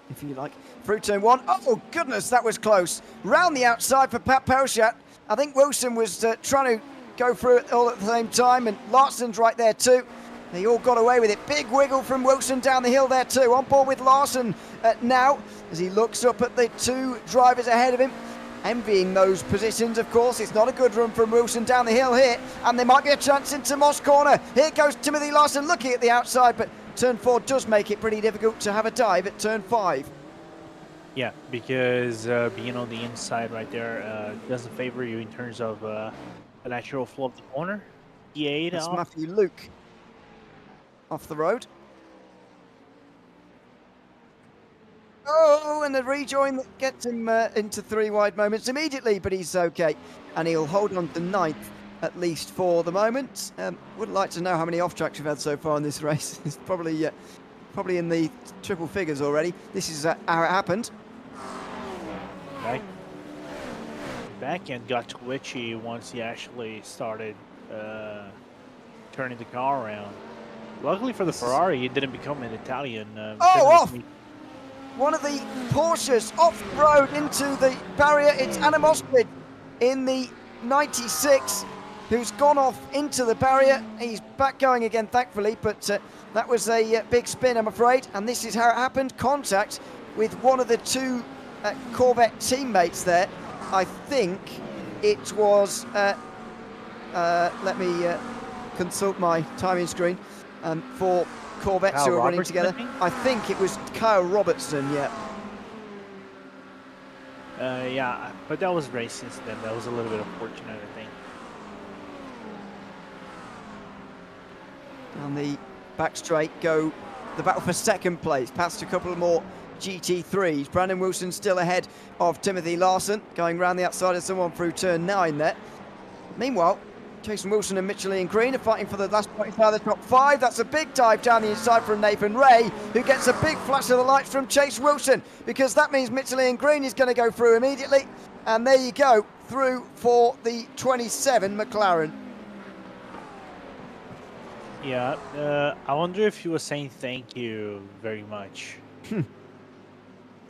if you like. Through turn 1. Oh, goodness, that was close. Round the outside for Pat Pelchat. I think Wilson was trying to go through it all at the same time, and Larson's right there too. They all got away with it. Big wiggle from Wilson down the hill there too. On board with Larson now as he looks up at the two drivers ahead of him. Envying those positions, of course. It's not a good run from Wilson down the hill here, and there might be a chance into Moss Corner. Here goes Timothy Larson looking at the outside, but turn 4 does make it pretty difficult to have a dive at turn 5. Yeah, because being on the inside right there doesn't favor you in terms of the natural flow of the corner. P8 That's off. Matthew Luke off the road. Oh, and the rejoin that gets him into 3 wide moments immediately, but he's okay. And he'll hold on to 9th, at least for the moment. Would like to know how many off-tracks we've had so far in this race. It's probably in the triple figures already. This is how it happened. Back end got twitchy once he actually started turning the car around. Luckily for the Ferrari, it didn't become an Italian. Off! One of the Porsches off-road into the barrier. It's Anna Mosford in the 96 who's gone off into the barrier. He's back going again, thankfully, but that was a big spin, I'm afraid. And this is how it happened. Contact with one of the two Corvette teammates there. I think it was, let me consult my timing screen for Corvettes Kyle who are running Robertson, together. I think it was Kyle Robertson, yeah. Yeah, but that was racist then. That was a little bit unfortunate, I think. Down the back straight go the battle for second place. Past a couple more GT3s. Brandon Wilson still ahead of Timothy Larson, going round the outside of someone through turn 9 there. Meanwhile, Jason Wilson and Mitchell Ian Green are fighting for the last point inside the top 5. That's a big dive down the inside from Nathan Ray, who gets a big flash of the lights from Chase Wilson, because that means Mitchell Ian Green is going to go through immediately. And there you go, through for the 27 McLaren. Yeah, I wonder if he was saying thank you very much.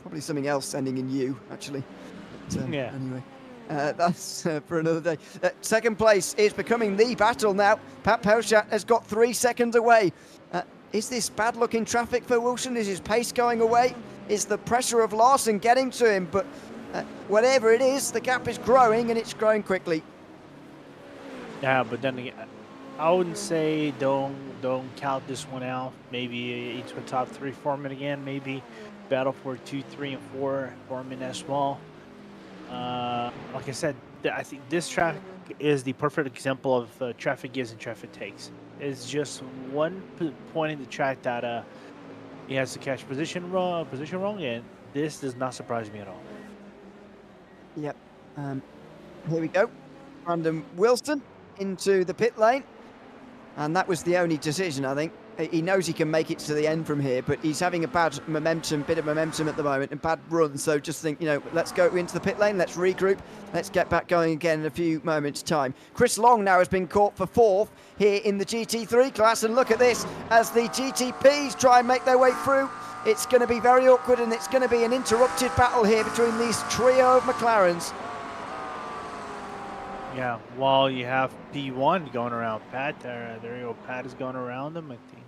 Probably something else ending in U, actually. But, yeah. Anyway. That's for another day. Second place is becoming the battle now. Pat Pelchat has got 3 seconds away. Is this bad looking traffic for Wilson? Is his pace going away? Is the pressure of Larson getting to him? But whatever it is, the gap is growing, and it's growing quickly. Yeah, but then again, I wouldn't say don't count this one out. Maybe into a top 3 Foreman again. Maybe battle for 2, 3, and 4 Foreman as well. Like I said, I think this track is the perfect example of traffic gives and traffic takes. It's just one point in the track that he has to catch position wrong, and this does not surprise me at all. Yep. Here we go. Brandon Wilson into the pit lane, and that was the only decision, I think. He knows he can make it to the end from here, but he's having a bit of momentum at the moment, and bad run. So just think, let's go into the pit lane, let's regroup, let's get back going again in a few moments' time. Chris Long now has been caught for 4th here in the GT3 class, and look at this, as the GTPs try and make their way through, it's going to be very awkward, and it's going to be an interrupted battle here between these trio of McLarens. Yeah, while you have P1 going around Pat, there you go, Pat is going around them, I think.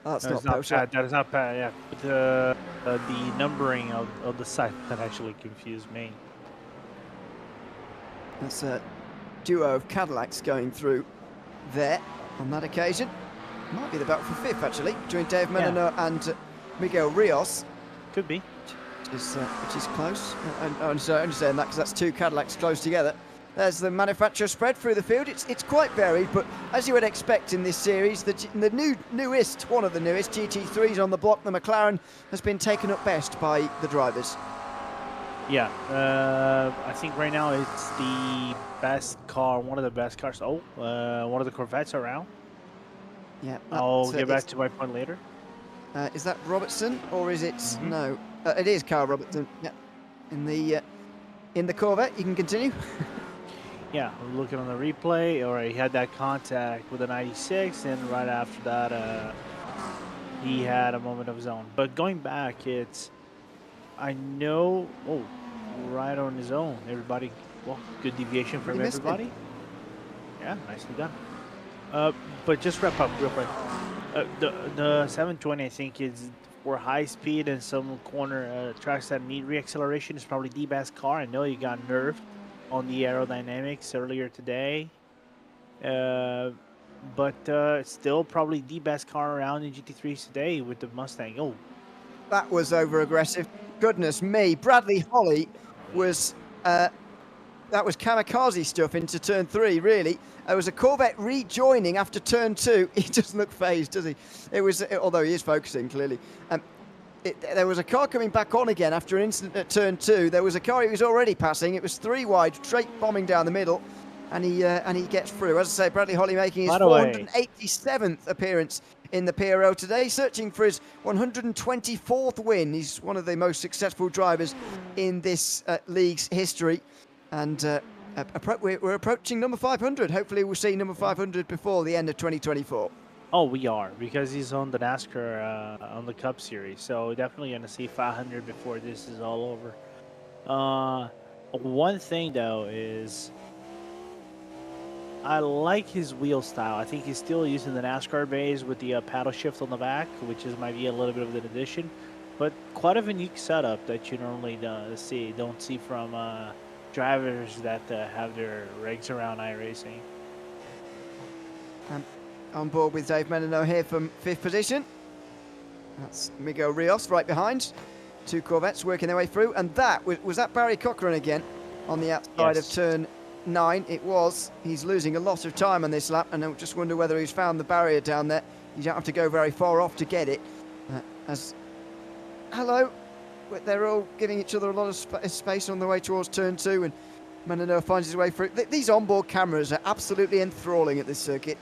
That's no, not Pat. That is not Pat. Yeah, but the numbering of the site that actually confused me. That's a duo of Cadillacs going through there on that occasion. Might be the battle for 5th actually, between Dave Menino and Miguel Rios. Could be. Which is close. I'm only saying that because that's 2 Cadillacs close together. There's the manufacturer spread through the field. It's quite varied, but as you would expect in this series, the newest, one of the newest GT3s on the block, the McLaren, has been taken up best by the drivers. Yeah, I think right now it's the best car, one of the best cars. Oh, one of the Corvettes around. Yeah, I'll get back to my point later. Is that Robertson or is it no? It is Kyle Robertson. Yeah, in the Corvette. You can continue. Yeah, looking on the replay, or he had that contact with a 96, and right after that, he had a moment of his own. But going back, I know. Oh, right on his own. Everybody, well, good deviation from Really missed him. everybody. Yeah, nicely done. But just wrap up real quick. The 720, I think, is for high speed and some corner tracks that need reacceleration. Is probably the best car. I know you got nerfed on the aerodynamics earlier today, but still probably the best car around in GT3s today with the Mustang. Oh, That was over aggressive. Goodness me, Bradley Holly was that was kamikaze stuff into turn 3. Really, there was a Corvette rejoining after turn 2. He doesn't look phased, does he? It was, although he is focusing clearly. There was a car coming back on again after an incident at turn 2. There was a car he was already passing. It was 3 wide, straight bombing down the middle, and he gets through. As I say, Bradley Holly making his 487th appearance in the PRL today, searching for his 124th win. He's one of the most successful drivers in this league's history, and we're approaching number 500. Hopefully we'll see number 500 before the end of 2024. Oh, we are, because he's on the NASCAR on the Cup Series, so definitely going to see 500 before this is all over. One thing, though, is I like his wheel style. I think he's still using the NASCAR bays with the paddle shift on the back, which might be a little bit of an addition, but quite a unique setup that you normally don't see from drivers that have their rigs around iRacing. On board with Dave Menino here from 5th position. That's Miguel Rios right behind. 2 Corvettes working their way through, and that was that Barry Cochran again on the outside of turn 9. It was. He's losing a lot of time on this lap, and I just wonder whether he's found the barrier down there. You don't have to go very far off to get it. Hello. They're all giving each other a lot of space on the way towards turn 2, and Menino finds his way through. These onboard cameras are absolutely enthralling at this circuit.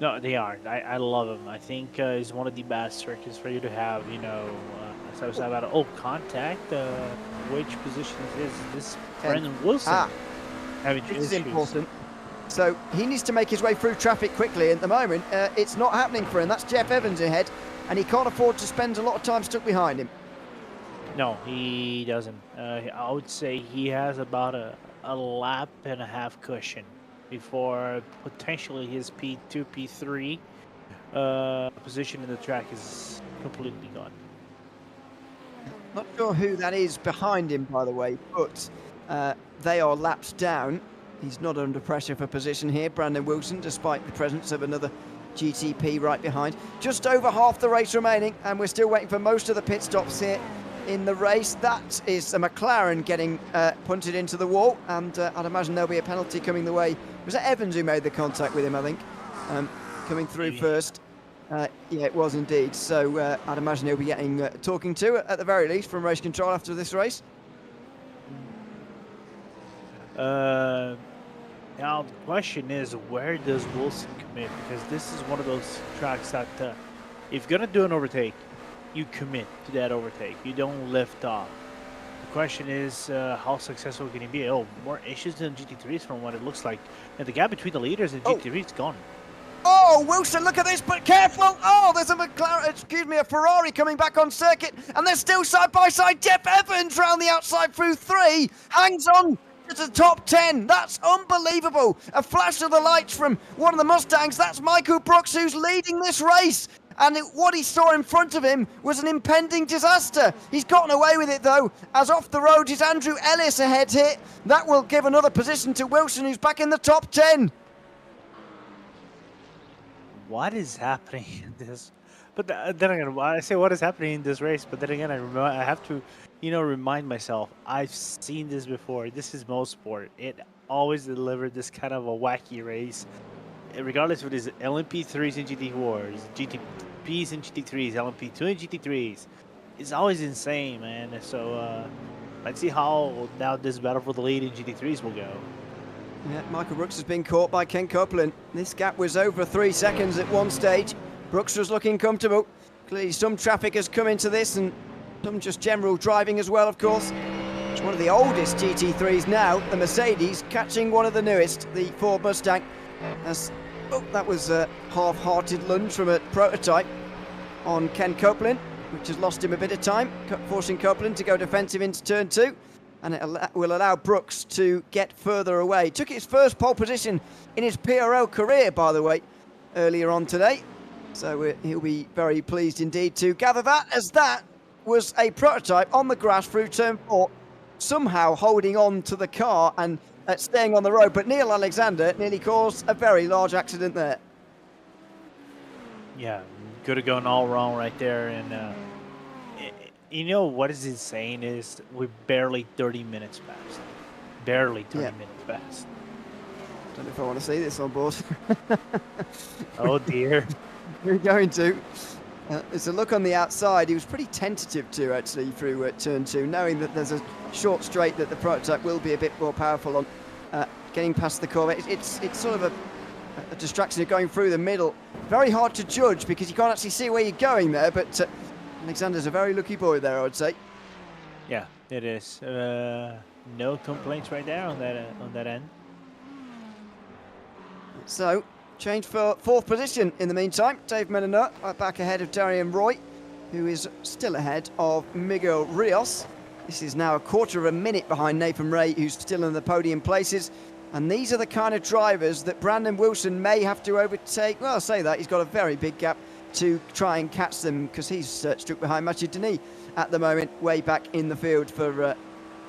No, they are. I love them. I think it's one of the best circuits for you to have, as I was saying about, contact. Which position is this? Brendan Wilson. Having This is important. So he needs to make his way through traffic quickly. At the moment, it's not happening for him. That's Jeff Evans ahead, and he can't afford to spend a lot of time stuck behind him. No, he doesn't. I would say he has about a lap and a half cushion before potentially his P2, P3 position in the track is completely gone. Not sure who that is behind him, by the way, but they are lapped down. He's not under pressure for position here, Brandon Wilson, despite the presence of another GTP right behind. Just over half the race remaining, and we're still waiting for most of the pit stops here in the race. That is a McLaren getting punted into the wall, and I'd imagine there'll be a penalty coming the way. Was that Evans who made the contact with him, I think, coming through first? Yeah, it was indeed. So I'd imagine he'll be getting talking to, at the very least, from race control after this race. Now the question is, where does Wilson commit? Because this is one of those tracks that if you're going to do an overtake, you commit to that overtake. You don't lift off. The question is, how successful can he be? Oh, more issues than GT3s from what it looks like. And the gap between the leaders and GT3 is gone. Oh, Wilson, look at this, but careful. Oh, there's a Ferrari coming back on circuit, and they're still side by side. Jeff Evans round the outside through 3, hangs on to the top 10. That's unbelievable. A flash of the lights from one of the Mustangs. That's Michael Brooks, who's leading this race. And what he saw in front of him was an impending disaster. He's gotten away with it, though, as off the road is Andrew Ellis ahead here. That will give another position to Wilson, who's back in the top 10. What is happening in this? But then again, I say what is happening in this race, but then again, I have to, remind myself, I've seen this before. This is Mosport. It always delivered this kind of a wacky race. Regardless if it is LMP3s and GT4s, GTPs and GT3s, LMP2 and GT3s, it's always insane, man. So let's see how now this battle for the lead in GT3s will go. Yeah, Michael Brooks has been caught by Ken Copeland. This gap was over 3 seconds at one stage. Brooks was looking comfortable. Clearly some traffic has come into this, and some just general driving as well, of course. It's one of the oldest GT3s now, the Mercedes, catching one of the newest, the Ford Mustang. That was a half-hearted lunge from a prototype. on Ken Copeland, which has lost him a bit of time, forcing Copeland to go defensive into turn 2. And it will allow Brooks to get further away. Took his first pole position in his PRL career, by the way, earlier on today. So he'll be very pleased indeed to gather that, as that was a prototype on the grass through turn 4, somehow holding on to the car and staying on the road. But Neil Alexander nearly caused a very large accident there. Yeah, could have gone all wrong right there. And you know what is insane is we're barely 30 minutes past. Barely 30 minutes past. Don't know if I want to see this on board. Oh dear. We're going to. There's a look on the outside. He was pretty tentative to actually through turn 2, knowing that there's a short straight that the prototype will be a bit more powerful on. Getting past the Corvette, it's sort of a distraction of going through the middle. Very hard to judge because you can't actually see where you're going there, but Alexander's a very lucky boy there, I would say. Yeah, it is. No complaints right there on that end. So, change for 4th position in the meantime. Dave Menonot back ahead of Darian Roy, who is still ahead of Miguel Rios. This is now a quarter of a minute behind Nathan Ray, who's still in the podium places. And these are the kind of drivers that Brandon Wilson may have to overtake. Well, I'll say that. He's got a very big gap to try and catch them because he's stuck behind Mathieu Denis at the moment, way back in the field for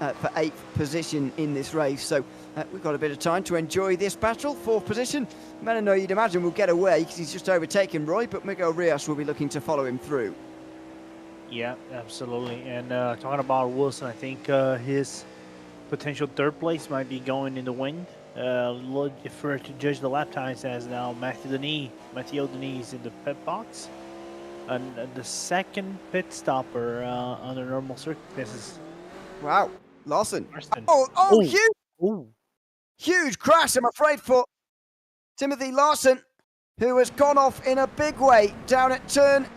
8th position in this race. So we've got a bit of time to enjoy this battle. 4th position. Menonot, you'd imagine, will get away because he's just overtaken Roy, but Miguel Rios will be looking to follow him through. Yeah, absolutely. And talking about Wilson, I think his potential 3rd place might be going in the wind. If we're to judge the lap times, as now Mathieu Denis in the pit box, and the 2nd pit stopper under normal circumstances. Wow, Larson. Oh, Huge! Ooh. Huge crash, I'm afraid, for Timothy Larson, who has gone off in a big way down at turn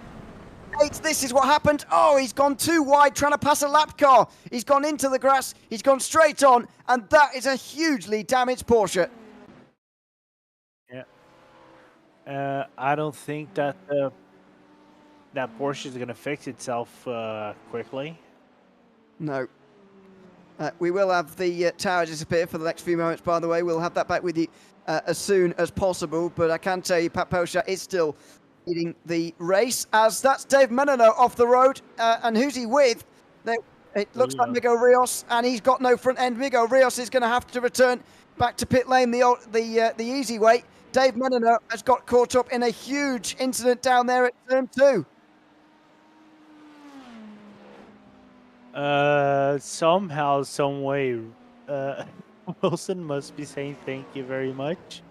8. This is what happened. Oh, he's gone too wide trying to pass a lap car. He's gone into the grass. He's gone straight on, and that is a hugely damaged Porsche. Yeah. I don't think that that Porsche is going to fix itself quickly. No. We will have the tower disappear for the next few moments, by the way. We'll have that back with you as soon as possible. But I can tell you, Pat Porsche is still leading the race, as that's Dave Menonot off the road. And who's he with? It looks like Miguel Rios, and he's got no front end. Miguel Rios is going to have to return back to pit lane the easy way. Dave Menonot has got caught up in a huge incident down there at turn 2. Somehow, some way, Wilson must be saying thank you very much.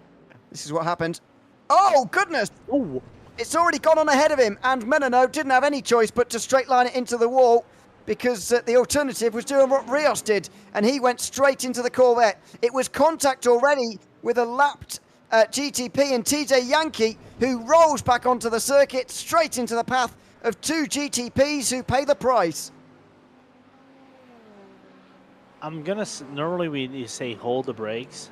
This is what happened. Oh, goodness! Oh, it's already gone on ahead of him, and Menonot didn't have any choice but to straight line it into the wall because the alternative was doing what Rios did, and he went straight into the Corvette. It was contact already with a lapped GTP and TJ Yankee, who rolls back onto the circuit straight into the path of 2 GTPs who pay the price. I'm gonna normally we say hold the brakes.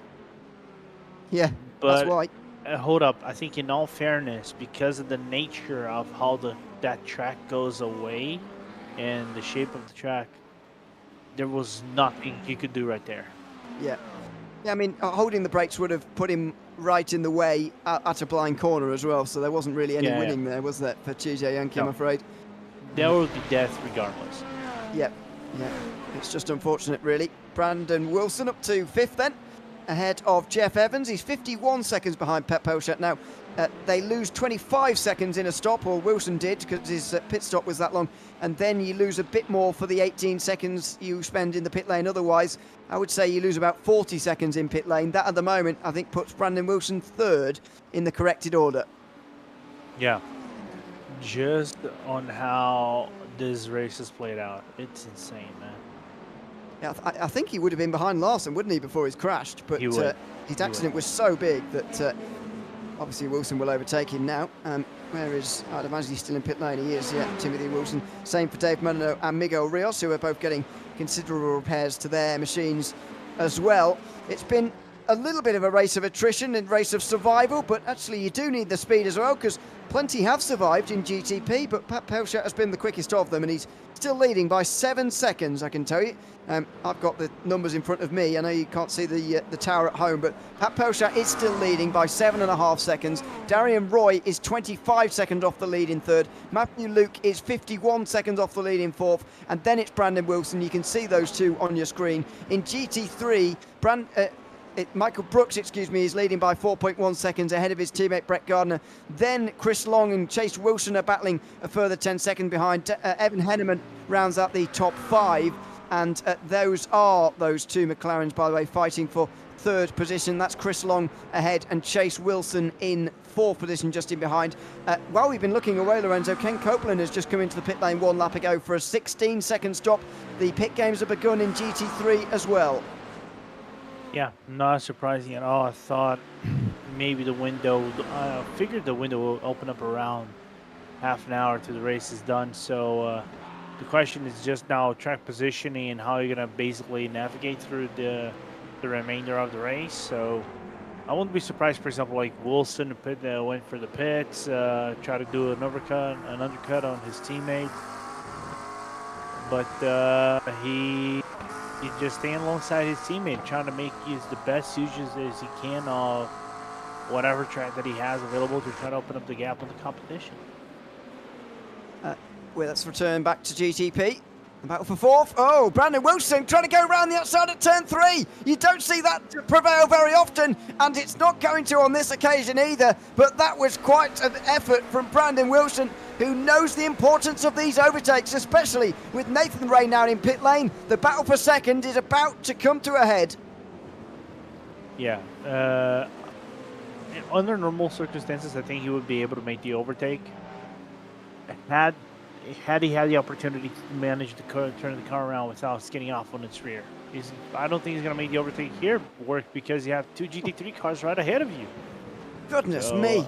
Yeah, but that's why. Hold up. I think in all fairness, because of the nature of how that track goes away and the shape of the track, there was nothing he could do right there. Yeah. Yeah, I mean, holding the brakes would have put him right in the way at a blind corner as well, so there wasn't really any winning there, was there, for TJ Yankee, I'm afraid. There would be death regardless. Yep. Yeah. It's just unfortunate, really. Brandon Wilson up to 5th then, ahead of Jeff Evans. He's 51 seconds behind Pep Pochette now. They lose 25 seconds in a stop, or Wilson did, because his pit stop was that long. And then you lose a bit more for the 18 seconds you spend in the pit lane. Otherwise, I would say you lose about 40 seconds in pit lane. That, at the moment, I think puts Brandon Wilson 3rd in the corrected order. Yeah. Just on how this race has played out, it's insane, man. Yeah, I think he would have been behind Larson, wouldn't he, before he's crashed? But his accident was so big that obviously Wilson will overtake him now. Where is, I'd imagine he's still in pit lane. He is, yeah, Timothy Wilson. Same for Dave Menonot and Miguel Rios, who are both getting considerable repairs to their machines as well. It's been a little bit of a race of attrition and race of survival, but actually you do need the speed as well, because Plenty have survived in GTP, but Pat Pelchat has been the quickest of them, and he's still leading by 7 seconds, I can tell you. I've got the numbers in front of me. I know you can't see the tower at home, but Pat Pelchat is still leading by 7.5 seconds. Darian Roy is 25 seconds off the lead in third. Matthew Luke is 51 seconds off the lead in fourth, and then it's Brandon Wilson. You can see those two on your screen. In GT3, Michael Brooks, is leading by 4.1 seconds ahead of his teammate Brett Gardner. Then Chris Long and Chase Wilson are battling a further 10 seconds behind. Evan Henneman rounds out the top 5. And those are those two McLarens, by the way, fighting for third position. That's Chris Long ahead and Chase Wilson in fourth position, just in behind. While we've been looking away, Lorenzo, Ken Copeland has just come into the pit lane 1 lap ago for a 16-second stop. The pit games have begun in GT3 as well. Yeah, not surprising at all. I thought maybe the window, figured the window will open up around half an hour till the race is done. So the question is just now track positioning and how you're going to basically navigate through the remainder of the race. So I wouldn't be surprised, for example, like Wilson went for the pits, try to do an undercut on his teammate. But he just staying alongside his teammate, trying to make use the best uses as he can of whatever track that he has available to try to open up the gap on the competition. Well, let's return back to GTP. Battle for fourth. Oh, Brandon Wilson trying to go around the outside at turn 3. You don't see that prevail very often, and it's not going to on this occasion either. But that was quite an effort from Brandon Wilson, who knows the importance of these overtakes, especially with Nathan Ray now in pit lane. The battle for second is about to come to a head. Yeah. Under normal circumstances, I think he would be able to make the overtake. Had he had the opportunity to manage to turn the car around without skidding off on its rear. I don't think he's going to make the overtake here work because you have 2 GT3 cars right ahead of you. Goodness me.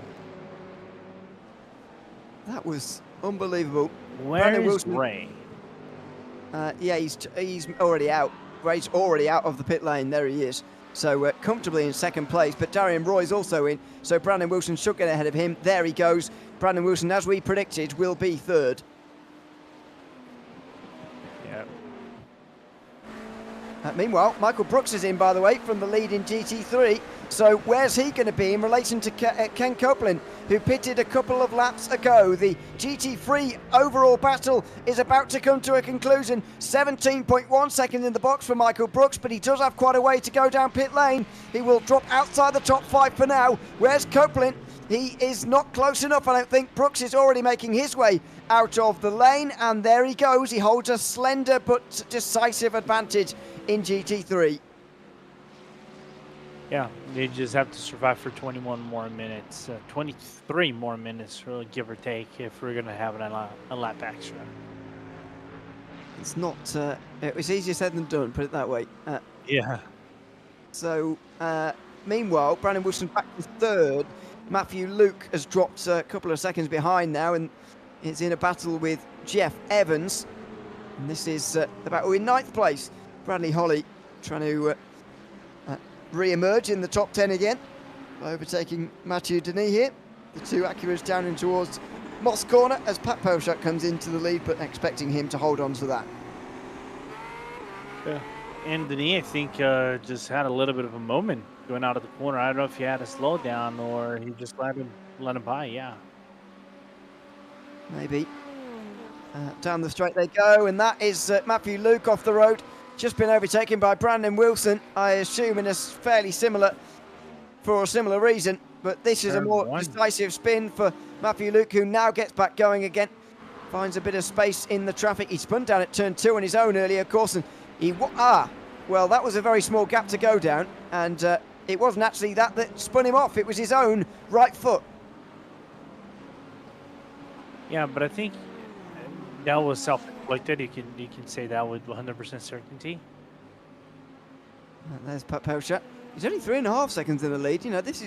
That was unbelievable. Where is Ray? Yeah, he's already out. Ray's already out of the pit lane. There he is. So comfortably in second place, but Darian Roy's also in. So Brandon Wilson should get ahead of him. There he goes. Brandon Wilson, as we predicted, will be third. Meanwhile, Michael Brooks is in, by the way, from the lead in GT3. So where's he going to be in relation to Ken Copeland, who pitted a couple of laps ago? The GT3 overall battle is about to come to a conclusion. 17.1 seconds in the box for Michael Brooks, but he does have quite a way to go down pit lane. He will drop outside the top 5 for now. Where's Copeland? He is not close enough, I don't think. Brooks is already making his way out of the lane, and there he goes. He holds a slender but decisive advantage in GT3. Yeah, they just have to survive for 21 more minutes, 23 more minutes, really, give or take, if we're going to have a lap extra. It's not, it was easier said than done, put it that way. Yeah. So, meanwhile, Brandon Wilson back to third. Matthew Luke has dropped a couple of seconds behind now, and is in a battle with Jeff Evans. And this is the battle in 9th place. Bradley Holly trying to re-emerge in the top 10 again, overtaking Mathieu Denis here. The two Acuras down in towards Moss Corner as Pat Pelchat comes into the lead, but expecting him to hold on to that. Yeah. And Denis, I think, just had a little bit of a moment going out of the corner. I don't know if he had a slowdown or he just let him by, yeah. Maybe. Down the straight they go, and that is Matthew Luke off the road. Just been overtaken by Brandon Wilson, I assume in a fairly similar, for a similar reason. But this is a more decisive spin for Matthew Luke, who now gets back going again. Finds a bit of space in the traffic. He spun down at turn 2 on his own earlier, of course, and well, that was a very small gap to go down, and it wasn't actually that spun him off. It was his own right foot. Yeah, but I think that was self-inflicted. You can say that with 100% certainty. And there's Pat Pelchat. He's only 3.5 seconds in the lead. You know, this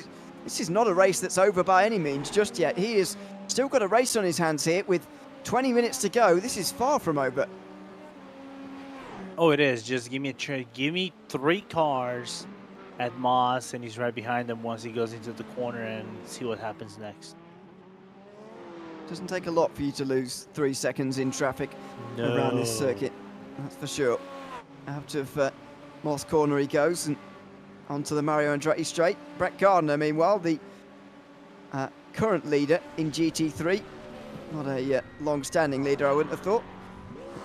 is not a race that's over by any means just yet. He has still got a race on his hands here with 20 minutes to go. This is far from over. Oh, it is. Just give me 3 cars at Moss, and he's right behind them once he goes into the corner, and see what happens next. Doesn't take a lot for you to lose 3 seconds in traffic around this circuit. That's for sure. Out of Moss Corner he goes and onto the Mario Andretti straight. Brett Gardner, meanwhile, the current leader in GT3. Not a long-standing leader, I wouldn't have thought.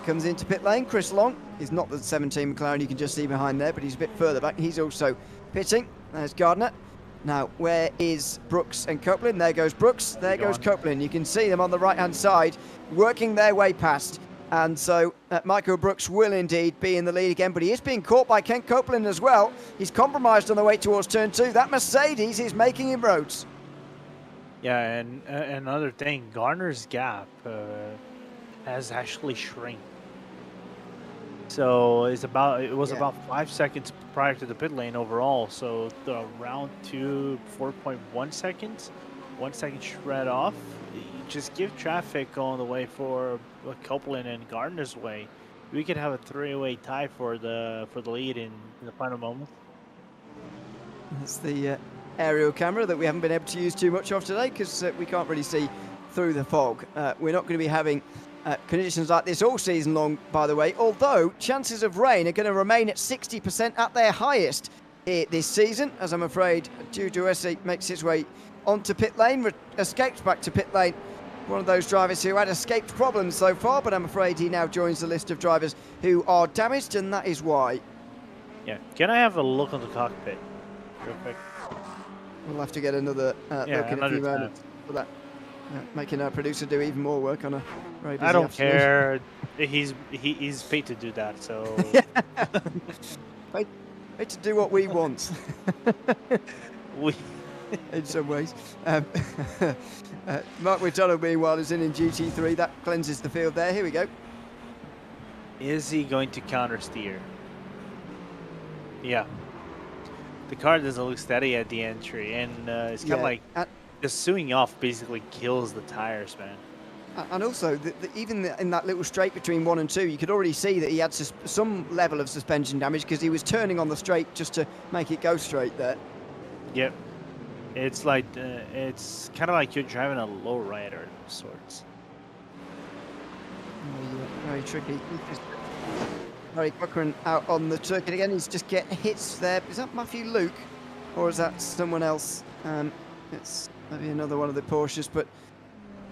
Comes into pit lane. Chris Long is not the 17 McLaren you can just see behind there, but he's a bit further back. He's also pitting. There's Gardner. Now, where is Brooks and Copeland? There goes Brooks. There goes Copeland. You can see them on the right-hand side, working their way past. And so Michael Brooks will indeed be in the lead again, but he is being caught by Ken Copeland as well. He's compromised on the way towards turn 2. That Mercedes is making inroads. Yeah, and another thing, Garner's gap has actually shrunk. So it was about 5 seconds prior to the pit lane overall. So the round 2, 4.1 seconds, 1 second shred off. You just give traffic on the way for Copeland and Gardner's way. We could have a 3-way tie for the lead in the final moment. That's the aerial camera that we haven't been able to use too much of today because we can't really see through the fog. We're not going to be having conditions like this all season long, by the way, although chances of rain are going to remain at 60% at their highest this season, as I'm afraid Duduese makes his way onto pit lane, escapes back to pit lane. One of those drivers who had escaped problems so far, but I'm afraid he now joins the list of drivers who are damaged, and that is why. Yeah, can I have a look on the cockpit real quick? We'll have to get another look in a few moments for that. Making our producer do even more work on a very busy I don't afternoon. care. He's paid to do that, so paid to do what we want. we in some ways. Mark McDonald, meanwhile, is in GT3. That cleanses the field there. Here we go. Is he going to counter steer? Yeah. The car doesn't look steady at the entry, and it's kind of like the suing off basically kills the tires, man. And also, even in that little straight between 1 and 2, you could already see that he had some level of suspension damage because he was turning on the straight just to make it go straight there. Yep. It's like it's kind of like you're driving a lowrider of sorts. Very tricky. Harry Cochran out on the circuit again. He's just getting hits there. Is that Matthew Luke, or is that someone else? It's maybe another one of the Porsches, but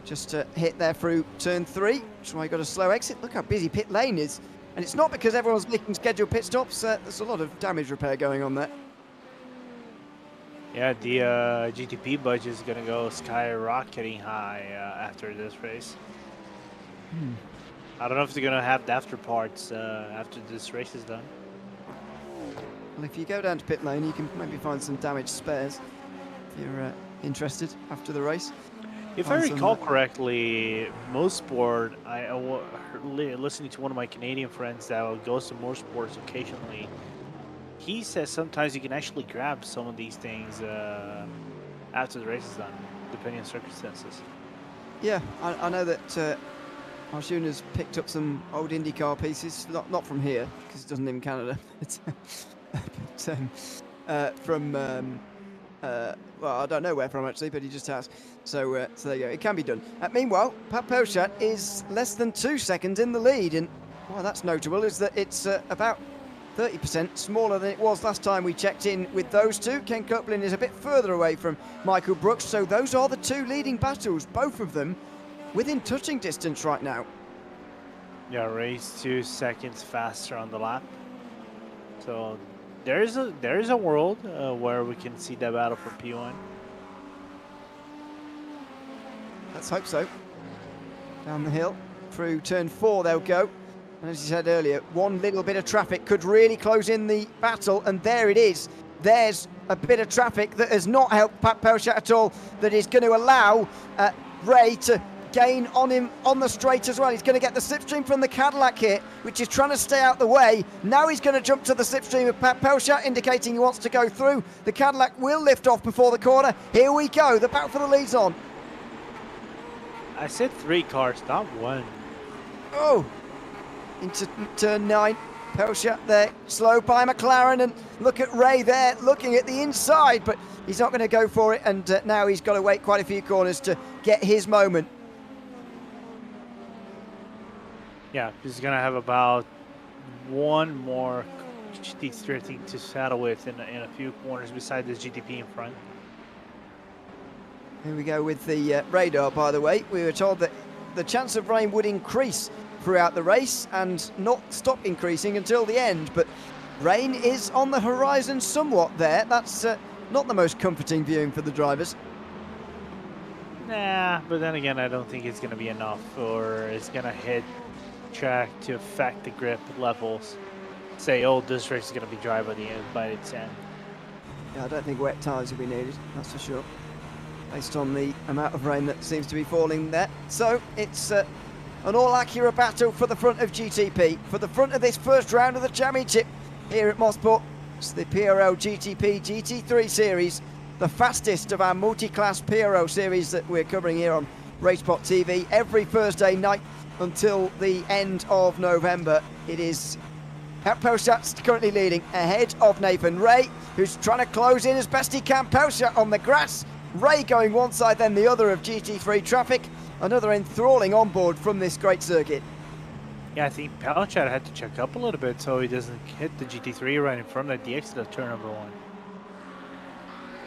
just hit there through turn 3. That's why he got a slow exit. Look how busy pit lane is, and it's not because everyone's making scheduled pit stops. There's a lot of damage repair going on there. Yeah, the GTP budget is gonna go skyrocketing high after this race. I don't know if they're gonna have the after parts after this race is done. Well, if you go down to pit lane, you can maybe find some damaged spares if you're interested after the race. If I recall correctly, Mosport, listening to one of my Canadian friends that goes to Mosports occasionally, he says sometimes you can actually grab some of these things after the race is done, depending on circumstances. Yeah, I know that Arjun has picked up some old IndyCar pieces, not from here, because it doesn't live in Canada, but from, well, I don't know where from actually, but he just has. So there you go, it can be done. Meanwhile, Pat Pelchat is less than 2 seconds in the lead, and why that's notable is that it's about 30% smaller than it was last time we checked in with those two. Ken Copeland is a bit further away from Michael Brooks, so those are the two leading battles, both of them within touching distance right now. Yeah, race 2 seconds faster on the lap. So there is a world where we can see that battle for P1. Let's hope so. Down the hill, through turn 4 they'll go. And as you said earlier, one little bit of traffic could really close in the battle, and there it is. There's a bit of traffic that has not helped Pat Pelchat at all, that is going to allow Ray to gain on him on the straight as well. He's going to get the slipstream from the Cadillac here, which is trying to stay out the way. Now he's going to jump to the slipstream of Pat Pelchat, indicating he wants to go through. The Cadillac will lift off before the corner. Here we go. The battle for the lead's on. I said 3 cars, not 1. Oh! Into turn 9, Pelchat there, slow by McLaren, and look at Ray there looking at the inside, but he's not going to go for it, and now he's got to wait quite a few corners to get his moment. Yeah, he's gonna have about one more GT3 I think to settle with in a few corners beside this GTP in front. Here we go with the radar, by the way. We were told that the chance of rain would increase throughout the race and not stop increasing until the end, but rain is on the horizon somewhat there. That's not the most comforting viewing for the drivers. Nah, but then again, I don't think it's going to be enough, or it's going to hit track to affect the grip levels. Say, oh, this race is going to be dry by the end, by its end. Yeah, I don't think wet tyres will be needed, that's for sure, based on the amount of rain that seems to be falling there. So it's an all-accurate battle for the front of GTP, for the front of this first round of the championship here at Mosport. It's the PRL GTP GT3 Series, the fastest of our multi-class PRL series that we're covering here on RaceSpotTV every Thursday night until the end of November. It is Pelchat's currently leading ahead of Nathan Ray, who's trying to close in as best he can. Pelchat on the grass, Ray going one side then the other of GT3 traffic. Another enthralling onboard from this great circuit. Yeah, I think Pelchat had to check up a little bit so he doesn't hit the GT3 right in front at the exit of turn number 1.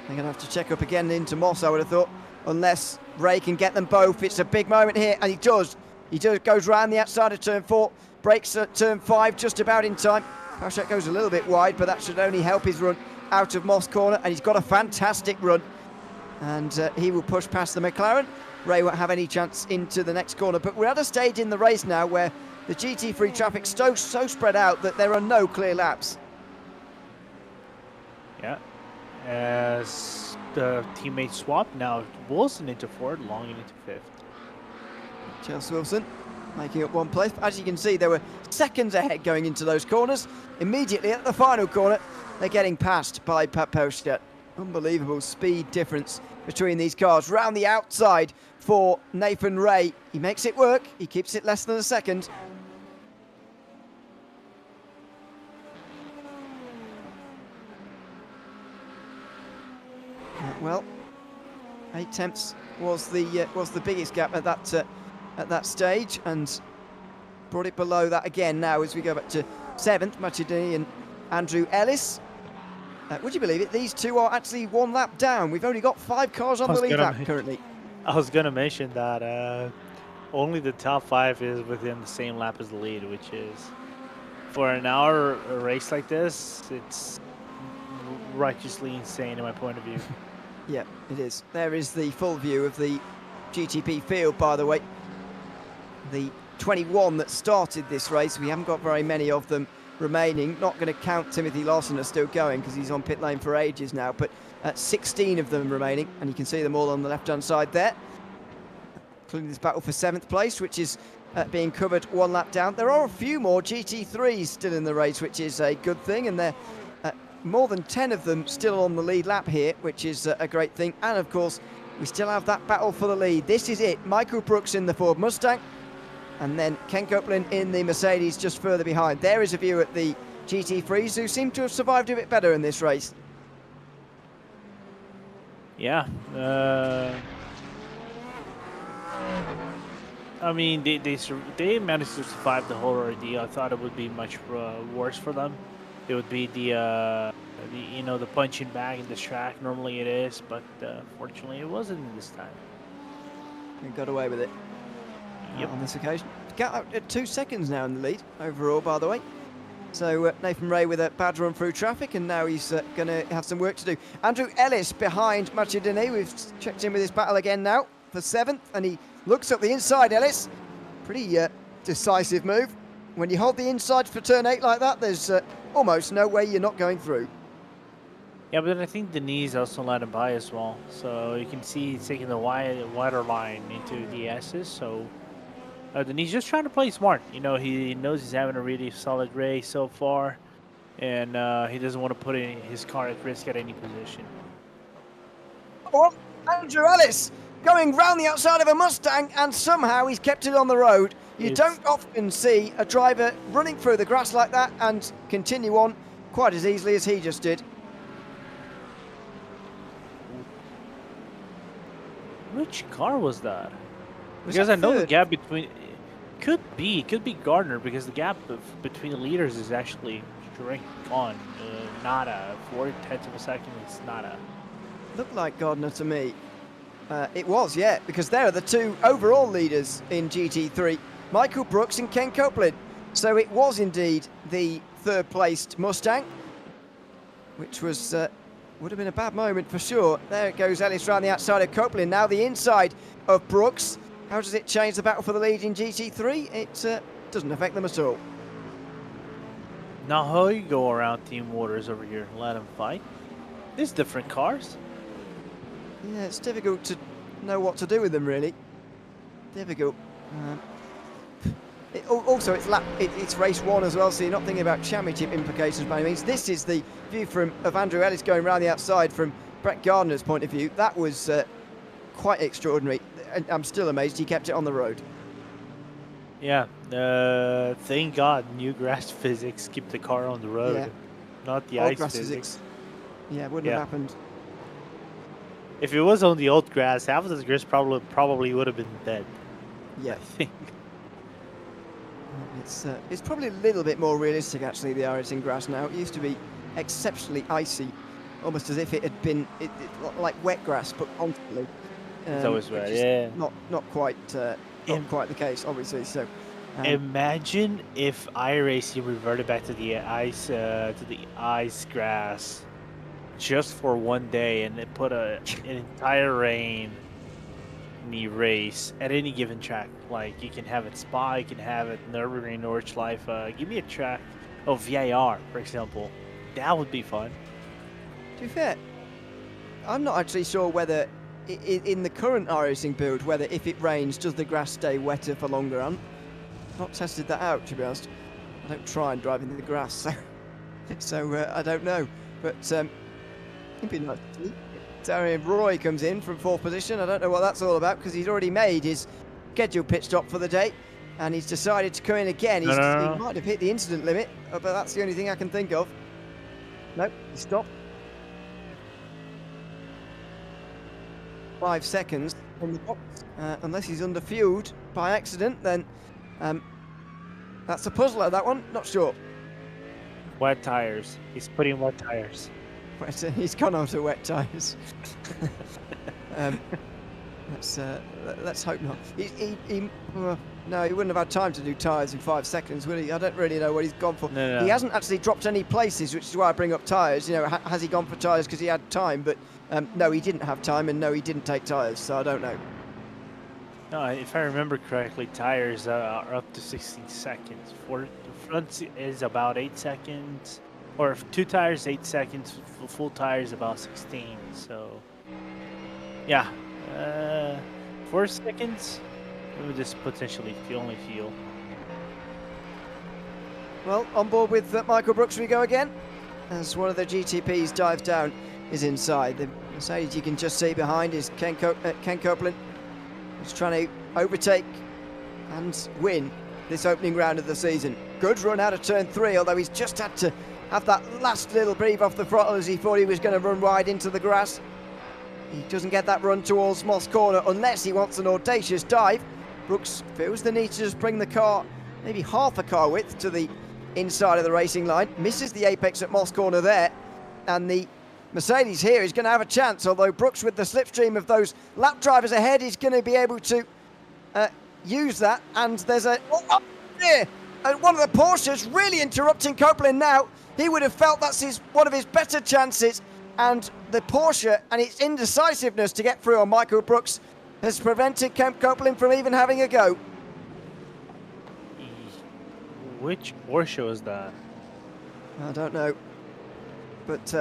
They're going to have to check up again into Moss, I would have thought, unless Ray can get them both. It's a big moment here, and he does. He goes round the outside of turn 4, brakes at turn 5 just about in time. Pelchat goes a little bit wide, but that should only help his run out of Moss corner, and he's got a fantastic run. And he will push past the McLaren. Ray won't have any chance into the next corner, but we're at a stage in the race now where the GT3 traffic's so spread out that there are no clear laps. Yeah, as the teammate swap now, Wilson into 4th, Long into 5th. Chelsea Wilson making up 1 place. As you can see, they were seconds ahead going into those corners. Immediately at the final corner, they're getting passed by Pat Pelchat. Unbelievable speed difference between these cars. Round the outside for Nathan Ray. He makes it work. He keeps it less than a second. Well, 8 tenths was the biggest gap at that stage, and brought it below that again now as we go back to 7th. Machidini and Andrew Ellis. Would you believe it? These two are actually 1 lap down. We've only got 5 cars on the lead lap currently. I was going to mention that only the top 5 is within the same lap as the lead, which is, for an hour race like this, it's righteously insane in my point of view. Yeah, it is. There is the full view of the GTP field, by the way. The 21 that started this race, we haven't got very many of them remaining. Not going to count Timothy Lawson as still going because he's on pit lane for ages now, but 16 of them remaining, and you can see them all on the left-hand side there, including this battle for 7th place, which is being covered 1 lap down. There are a few more GT3s still in the race, which is a good thing, and they're more than 10 of them still on the lead lap here, which is a great thing. And of course, we still have that battle for the lead. This is it. Michael Brooks in the Ford Mustang, and then Ken Copeland in the Mercedes just further behind. There is a view at the GT3s, who seem to have survived a bit better in this race. Yeah. I mean, they managed to survive the whole ordeal. I thought it would be much worse for them. It would be the punching bag in this track. Normally it is, but fortunately it wasn't this time. They got away with it. Yep. On this occasion. Got out at 2 seconds now in the lead overall, by the way. So Nathan Ray with a bad run through traffic, and now he's going to have some work to do. Andrew Ellis behind Machidini. We've checked in with his battle again now for 7th, and he looks up the inside, Ellis. Pretty decisive move. When you hold the inside for turn 8 like that, there's almost no way you're not going through. Yeah, but I think Denise also let him by as well. So you can see he's taking the wider line into the S's. So Denise just trying to play smart. You know, he knows he's having a really solid race so far, and he doesn't want to put his car at risk at any position. Oh, Andrew Ellis going round the outside of a Mustang, and somehow he's kept it on the road. You don't often see a driver running through the grass like that and continue on quite as easily as he just did. Which car was that? Because I know the gap between... Could be. It could be Gardner because the gap between the leaders is actually shrinking on. Not a 4/10 of a second. It's not a. Looked like Gardner to me. It was, yeah, because there are the two overall leaders in GT3, Michael Brooks and Ken Copeland. So it was indeed the third-placed Mustang, which was would have been a bad moment for sure. There it goes, Ellis round the outside of Copeland. Now the inside of Brooks. How does it change the battle for the lead in GT3? It doesn't affect them at all. Now how you go around Team Waters over here and let them fight? There's different cars. Yeah, it's difficult to know what to do with them, really. Difficult. Also, it's race one as well, so you're not thinking about championship implications by any means. This is the view of Andrew Ellis going around the outside from Brett Gardner's point of view. That was quite extraordinary. I'm still amazed he kept it on the road. Yeah, thank God new grass physics keep the car on the road, Yeah. not the Old ice grass physics. Yeah, wouldn't Yeah. have happened. If it was on the old grass, half of this grass probably would have been dead. Yeah. I think. It's probably a little bit more realistic, actually, the iRacing grass now. It used to be exceptionally icy, almost as if it had been like wet grass, but constantly. It's always which wet, is yeah. Not quite the case, obviously. So. Imagine if iRacing reverted back to the ice grass just for one day, and they put an entire rain in the race at any given track. Like you can have it Spa, you can have it Nürburgring, Nordschleife. Give me a track of VIR, for example. That would be fun. To be fair, I'm not actually sure whether in the current iRacing build, whether if it rains, does the grass stay wetter for longer? I've not tested that out, to be honest. I don't try and drive in the grass, so I don't know. But it'd be nice to see. Darian Roy comes in from 4th position. I don't know what that's all about because he's already made his scheduled pit stop for the day and he's decided to come in again. He might have hit the incident limit, but that's the only thing I can think of. Nope, he stopped. 5 seconds on the box. Unless he's underfueled by accident, then that's a puzzler, that one. Not sure. Wet tires. He's putting wet tires. He's gone on to wet tyres. Let's hope not. No, he wouldn't have had time to do tyres in 5 seconds, would he? I don't really know what he's gone for. No. He hasn't actually dropped any places, which is why I bring up tyres. You know, has he gone for tyres because he had time? But no, he didn't have time, and no, he didn't take tyres, so I don't know. No, if I remember correctly, tires are up to 16 seconds. For the front is about 8 seconds. Or 2 tires, 8 seconds. Full tires, about 16. So, yeah, 4 seconds. We would just potentially only fuel. Well, on board with Michael Brooks we go again. As one of the GTPs dives down, is inside. The Mercedes you can just see behind is Ken Copeland. He's trying to overtake and win this opening round of the season. Good run out of turn 3, although he's just had to have that last little breathe off the throttle as he thought he was going to run wide into the grass. He doesn't get that run towards Moss Corner unless he wants an audacious dive. Brooks feels the need to just bring the car maybe half a car width to the inside of the racing line. Misses the apex at Moss Corner there, and the Mercedes here is going to have a chance, although Brooks, with the slipstream of those lap drivers ahead, is going to be able to use that. And there's one of the Porsches really interrupting Copeland now. He would have felt that's one of his better chances, and the Porsche and its indecisiveness to get through on Michael Brooks has prevented Kemp Copeland from even having a go. Which Porsche was that? I don't know, but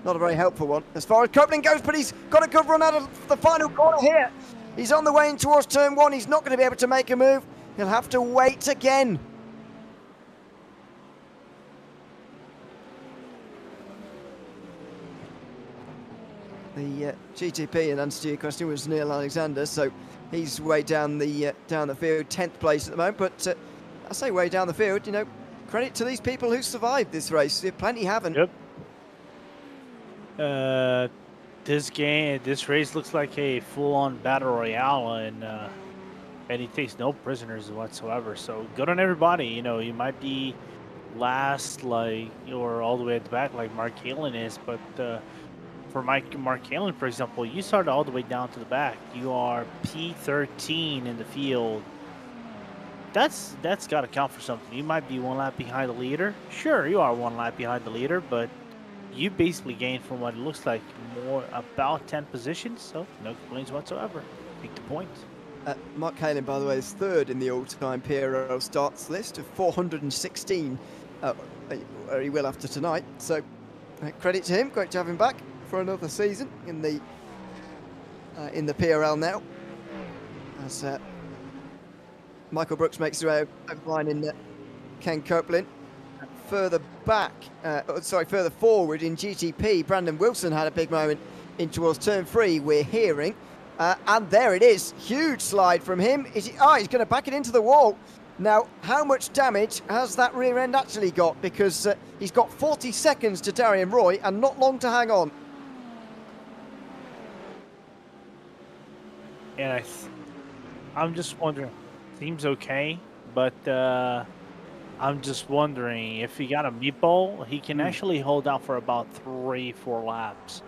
not a very helpful one as far as Copeland goes, but he's got a good run out of the final corner here. He's on the way in towards turn 1. He's not going to be able to make a move. He'll have to wait again. The GTP, in answer to your question, was Neil Alexander, so he's way down the field, 10th place at the moment. But I say way down the field, you know, credit to these people who survived this race. Plenty haven't. Yep. This race looks like a full-on battle royale, and and he takes no prisoners whatsoever. So good on everybody. You know, you might be last, like, or all the way at the back, like Mark Halen is, but for Mark Halen, for example, you started all the way down to the back. You are P13 in the field. That's got to count for something. You might be 1 lap behind the leader. Sure, you are 1 lap behind the leader, but you basically gained from what it looks like more about 10 positions. So no complaints whatsoever. Take the point. Mark Halen, by the way, is third in the all-time PRL starts list of 416, where he will after tonight. So credit to him. Great to have him back for another season in the PRL now. As Michael Brooks makes his way over the line in Ken Copeland. Further back, further forward in GTP, Brandon Wilson had a big moment in towards turn 3, we're hearing. And there it is, huge slide from him. He's going to back it into the wall. Now, how much damage has that rear end actually got? Because he's got 40 seconds to Darian Roy and not long to hang on. And I'm just wondering, seems okay, but I'm just wondering if he got a meatball, he can actually hold out for about 3-4 laps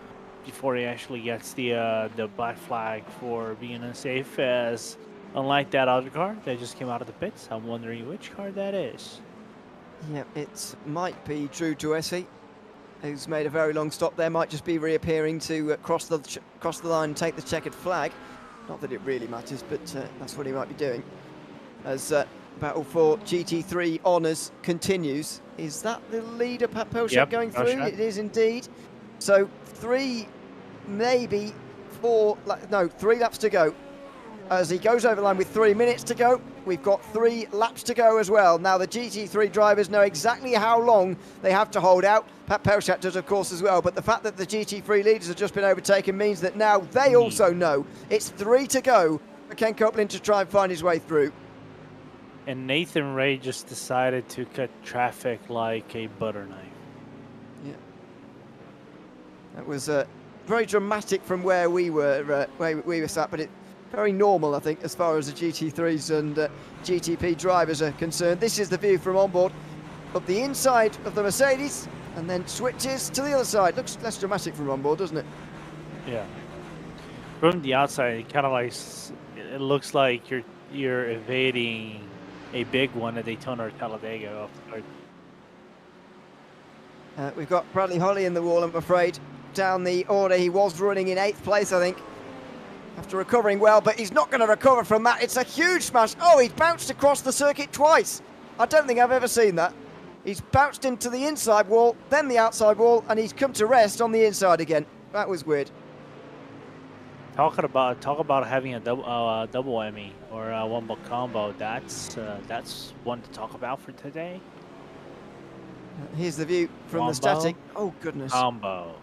before he actually gets the black flag for being unsafe. As unlike that other car that just came out of the pits, I'm wondering which car that is. Yeah, it might be Drew Duessy, who's made a very long stop there. Might just be reappearing to cross the line and take the checkered flag. Not that it really matters, but that's what he might be doing. As battle for GT3 honours continues. Is that the leader, Pat Pelshak, going through? It is indeed. So 3 laps to go. As he goes over the line with 3 minutes to go, we've got 3 laps to go as well. Now the GT3 drivers know exactly how long they have to hold out. Pat Pelshak does, of course, as well. But the fact that the GT3 leaders have just been overtaken means that now they also know it's 3 to go for Ken Copeland to try and find his way through. And Nathan Ray just decided to cut traffic like a butter knife. Yeah. That was very dramatic from where we were sat, but very normal, I think, as far as the GT3s and GTP drivers are concerned. This is the view from onboard of the inside of the Mercedes, and then switches to the other side. Looks less dramatic from onboard, doesn't it? Yeah. From the outside, it kind of like it looks like you're evading a big one at Daytona or Talladega off the start. We've got Bradley Holly in the wall, I'm afraid. Down the order, he was running in 8th place, I think, after recovering well, but he's not going to recover from that. It's a huge smash. Oh, he's bounced across the circuit twice. I don't think I've ever seen that. He's bounced into the inside wall, then the outside wall, and he's come to rest on the inside again. That was weird. Talk about having a double Emmy or a one-ball combo. That's one to talk about for today. Here's the view from the static. Oh goodness. Combo.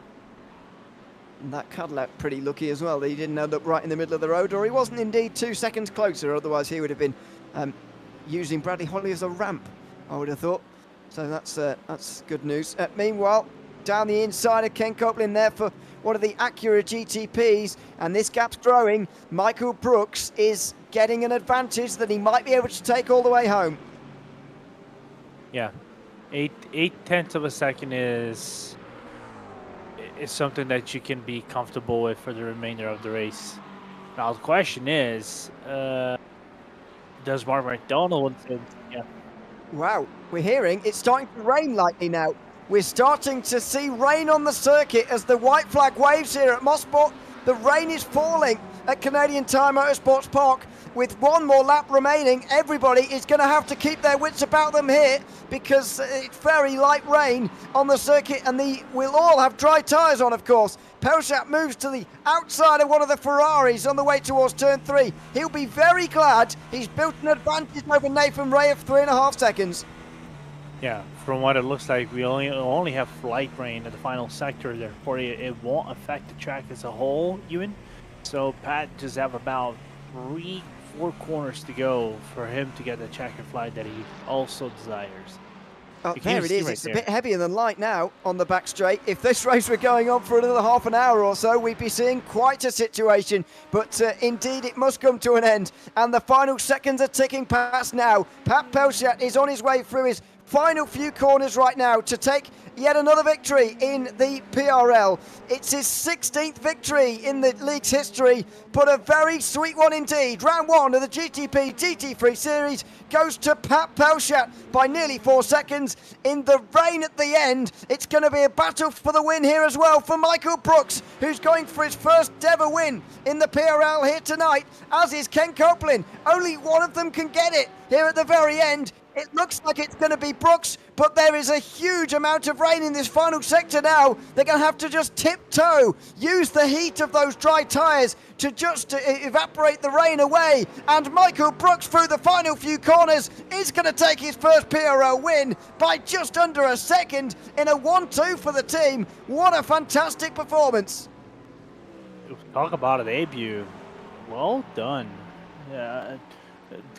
And that Cadillac pretty lucky as well. He didn't end up right in the middle of the road, or he wasn't indeed 2 seconds closer. Otherwise, he would have been using Bradley Holly as a ramp, I would have thought. So that's good news. Meanwhile, down the inside of Ken Copeland there for one of the Acura GTPs, and this gap's growing. Michael Brooks is getting an advantage that he might be able to take all the way home. Yeah, 8/10 of a second is something that you can be comfortable with for the remainder of the race. Now the question is, does Mark McDonald? Yeah. Wow, we're hearing it's starting to rain lightly now. We're starting to see rain on the circuit as the white flag waves here at Mosport. The rain is falling at Canadian Tire Motorsports Park. With 1 more lap remaining, everybody is going to have to keep their wits about them here because it's very light rain on the circuit, and we'll all have dry tyres on, of course. Pelshak moves to the outside of one of the Ferraris on the way towards turn 3. He'll be very glad he's built an advantage over Nathan Ray of 3.5 seconds. Yeah, from what it looks like, we only have light rain in the final sector. Therefore, it won't affect the track as a whole, Ewan. So Pat just have about 3-4 corners to go for him to get the checker flag that he also desires. Oh, You can't there even it see is. right It's a there. bit heavier than light now on the back straight. If this race were going on for another half an hour or so, we'd be seeing quite a situation. But indeed, it must come to an end. And the final seconds are ticking past now. Pat Pelchat is on his way through his final few corners right now to take yet another victory in the PRL. It's his 16th victory in the league's history, but a very sweet one indeed. Round 1 of the GTP GT3 Series goes to Pat Pelchat by nearly 4 seconds. In the rain at the end, it's going to be a battle for the win here as well for Michael Brooks, who's going for his first ever win in the PRL here tonight, as is Ken Copeland. Only one of them can get it here at the very end. It looks like it's going to be Brooks, but there is a huge amount of rain in this final sector now. They're going to have to just tiptoe, use the heat of those dry tyres to just evaporate the rain away. And Michael Brooks, through the final few corners, is going to take his first PRL win by just under a second in a 1-2 for the team. What a fantastic performance. Talk about a debut. Well done.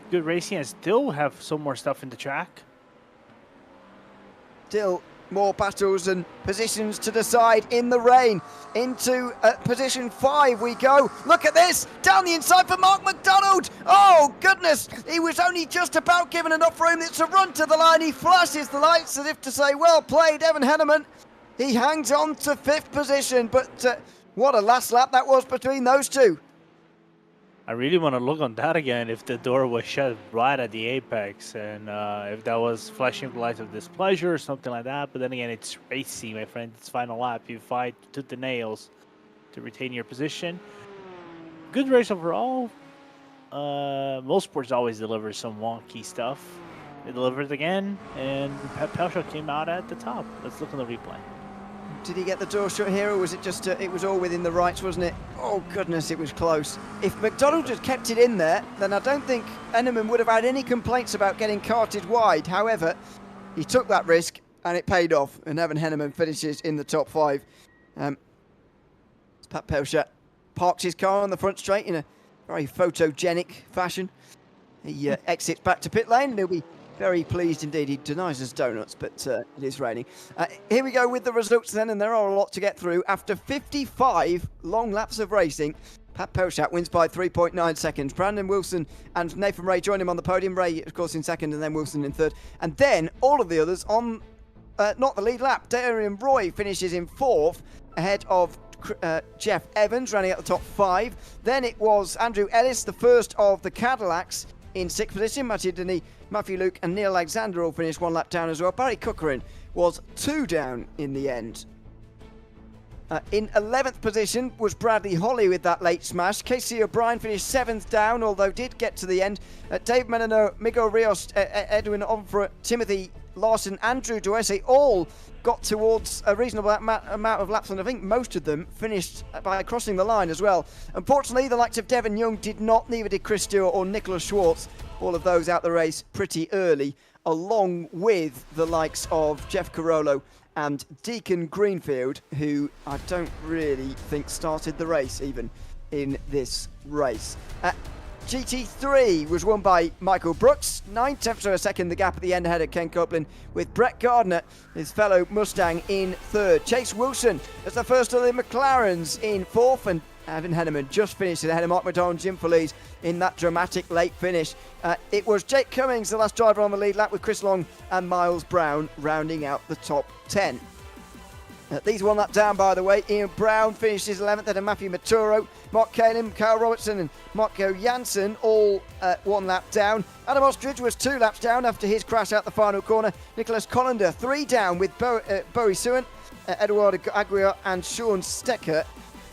Good racing, and still have some more stuff in the track. Still more battles and positions to decide in the rain. Into position 5 we go. Look at this, down the inside for Mark McDonald. Oh goodness, he was only just about given enough room. It's a run to the line. He flashes the lights as if to say, well played, Evan Henneman. He hangs on to 5th position, but what a last lap that was between those two. I really want to look on that again if the door was shut right at the apex, and if that was flashing lights of displeasure or something like that. But then again, it's racing, my friend. It's final lap. You fight tooth and nails to retain your position. Good race overall. Most sports always deliver some wonky stuff. They delivered again, and Pat Pelchat came out at the top. Let's look at the replay. Did he get the door shut here, or was it just, it was all within the rights, wasn't it? Oh, goodness, it was close. If McDonald had kept it in there, then I don't think Henneman would have had any complaints about getting carted wide. However, he took that risk, and it paid off, and Evan Henneman finishes in the top 5. Pat Pelchat parks his car on the front straight in a very photogenic fashion. He exits back to pit lane, and he'll be very pleased indeed. He denies us donuts, but it is raining. Here we go with the results then, and there are a lot to get through. After 55 long laps of racing, Pat Pelchat wins by 3.9 seconds. Brandon Wilson and Nathan Ray join him on the podium. Ray, of course, in second, and then Wilson in third. And then all of the others on not the lead lap. Darian Roy finishes in 4th, ahead of Jeff Evans, running at the top 5. Then it was Andrew Ellis, the first of the Cadillacs, in 6th position. Mathieu Denis, Matthew Luke and Neil Alexander all finished 1 lap down as well. Barry Cookerin was 2 down in the end. In 11th position was Bradley Holly with that late smash. Casey O'Brien finished 7th down, although did get to the end. Dave Menino, Miguel Rios, Edwin Onfra, Timothy Larson, Andrew Duese all got towards a reasonable amount of laps, and I think most of them finished by crossing the line as well. Unfortunately, the likes of Devon Young did not, neither did Chris Stewart or Nicholas Schwartz. All of those out the race pretty early, along with the likes of Jeff Carollo and Deacon Greenfield, who I don't really think started the race even in this race. GT3 was won by Michael Brooks, 9/10 of a second the gap at the end ahead of Ken Copeland, with Brett Gardner, his fellow Mustang, in 3rd. Chase Wilson as the first of the McLarens in 4th, and Evan Henneman just finished ahead of Mark McDonald and Jim Feliz in that dramatic late finish. It was Jake Cummings, the last driver on the lead lap, with Chris Long and Miles Brown rounding out the top 10. These 1 lap down, by the way. Ian Brown finishes 11th, ahead of Matthew Maturo, Mark Kalim, Kyle Robertson and Marco Janssen all 1 lap down. Adam Ostrich was 2 laps down after his crash out the final corner. Nicholas Collender 3 down, with Bowie Suant, Eduardo Aguirre and Sean Stecker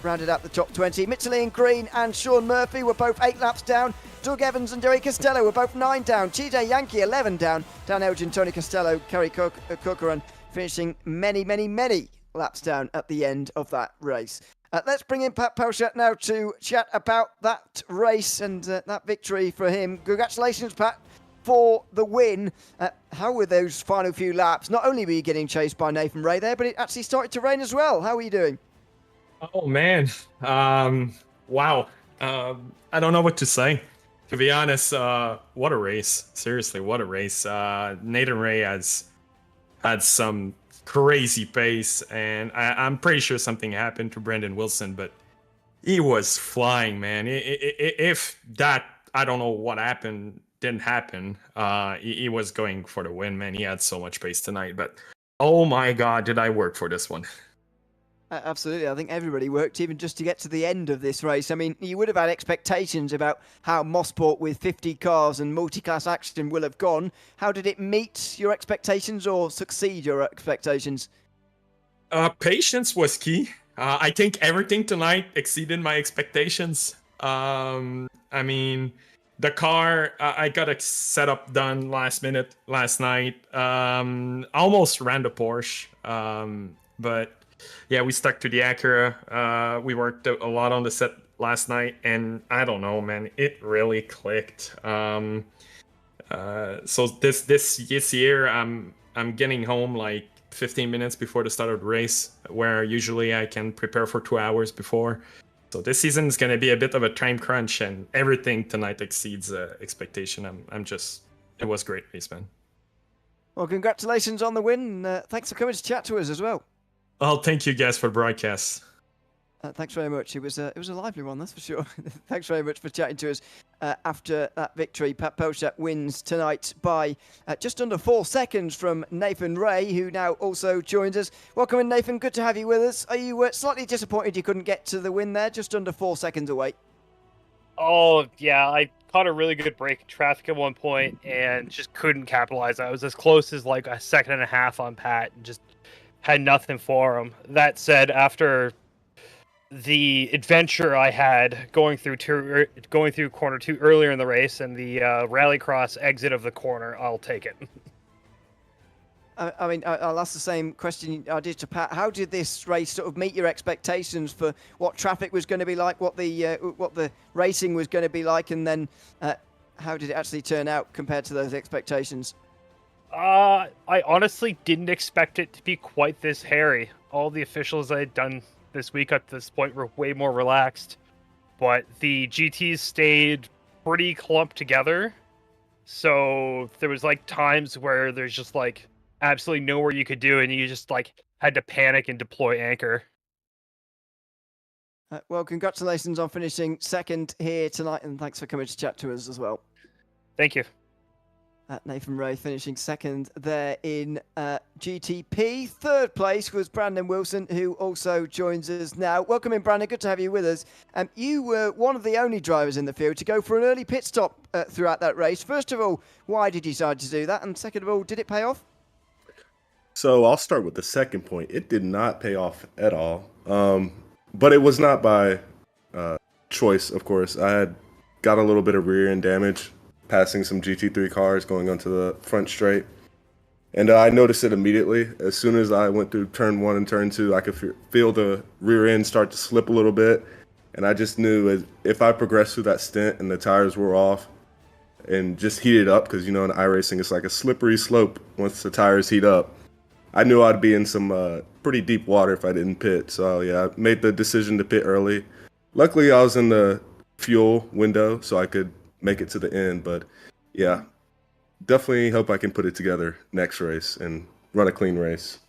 rounded out the top 20. Mitchell Green and Sean Murphy were both 8 laps down. Doug Evans and Joey Costello were both 9 down. TJ Yankee 11 down. Dan Elgin, Tony Costello, Kerry Corcoran finishing many laps down at the end of that race. Let's bring in Pat Pelchat now to chat about that race and that victory for him. Congratulations, Pat, for the win. How were those final few laps? Not only were you getting chased by Nathan Ray there, but it actually started to rain as well. How are you doing? Oh, man. Wow. I don't know what to say. To be honest, what a race. Seriously, what a race. Nathan Ray has had some crazy pace, and I'm pretty sure something happened to Brandon Wilson, but he was flying, man. If that, I don't know what happened, didn't happen, he was going for the win, man. He had so much pace tonight, but oh my God, did I work for this one. Absolutely. I think everybody worked even just to get to the end of this race. I mean, you would have had expectations about how Mosport with 50 cars and multi-class action will have gone. How did it meet your expectations or succeed your expectations? Patience was key. I think everything tonight exceeded my expectations. I mean, the car, I got a setup done last minute last night. Almost ran the Porsche, but yeah, we stuck to the Acura. We worked a lot on the set last night, and I don't know, man, it really clicked. So this year, I'm getting home like 15 minutes before the start of the race, where usually I can prepare for 2 hours before. So this season is going to be a bit of a time crunch, and everything tonight exceeds expectation. It was great race, man. Well, congratulations on the win. Thanks for coming to chat to us as well. Well, thank you guys for the broadcast. Thanks very much. It was a lively one, that's for sure. Thanks very much for chatting to us after that victory. Pat Pelchat wins tonight by just under 4 seconds from Nathan Ray, who now also joins us. Welcome in, Nathan. Good to have you with us. Are you slightly disappointed you couldn't get to the win there, just under 4 seconds away? Oh, yeah. I caught a really good break in traffic at one point and just couldn't capitalize. I was as close as like a second and a half on Pat and just had nothing for him. That said, after the adventure I had going through corner 2 earlier in the race and the rallycross exit of the corner, I'll take it. I mean, I'll ask the same question I did to Pat. How did this race sort of meet your expectations for what traffic was going to be like, what the racing was going to be like, and then how did it actually turn out compared to those expectations? I honestly didn't expect it to be quite this hairy. All the officials I had done this week up to this point were way more relaxed, but the GTs stayed pretty clumped together. So there was like times where there's just like absolutely nowhere you could do, and you just like had to panic and deploy anchor. Well, congratulations on finishing second here tonight, and thanks for coming to chat to us as well. Thank you. Nathan Ray finishing second there in GTP. Third place was Brandon Wilson, who also joins us now. Welcome in, Brandon. Good to have you with us. You were one of the only drivers in the field to go for an early pit stop throughout that race. First of all, why did you decide to do that? And second of all, did it pay off? So I'll start with the second point. It did not pay off at all. But it was not by choice, of course. I had got a little bit of rear end damage passing some GT3 cars going onto the front straight. And I noticed it immediately. As soon as I went through turn 1 and turn 2, I could feel the rear end start to slip a little bit. And I just knew if I progressed through that stint and the tires were off and just heated up, because, you know, in iRacing, it's like a slippery slope once the tires heat up, I knew I'd be in some pretty deep water if I didn't pit. So, yeah, I made the decision to pit early. Luckily, I was in the fuel window, so I could make it to the end. But, yeah, definitely hope I can put it together next race and run a clean race.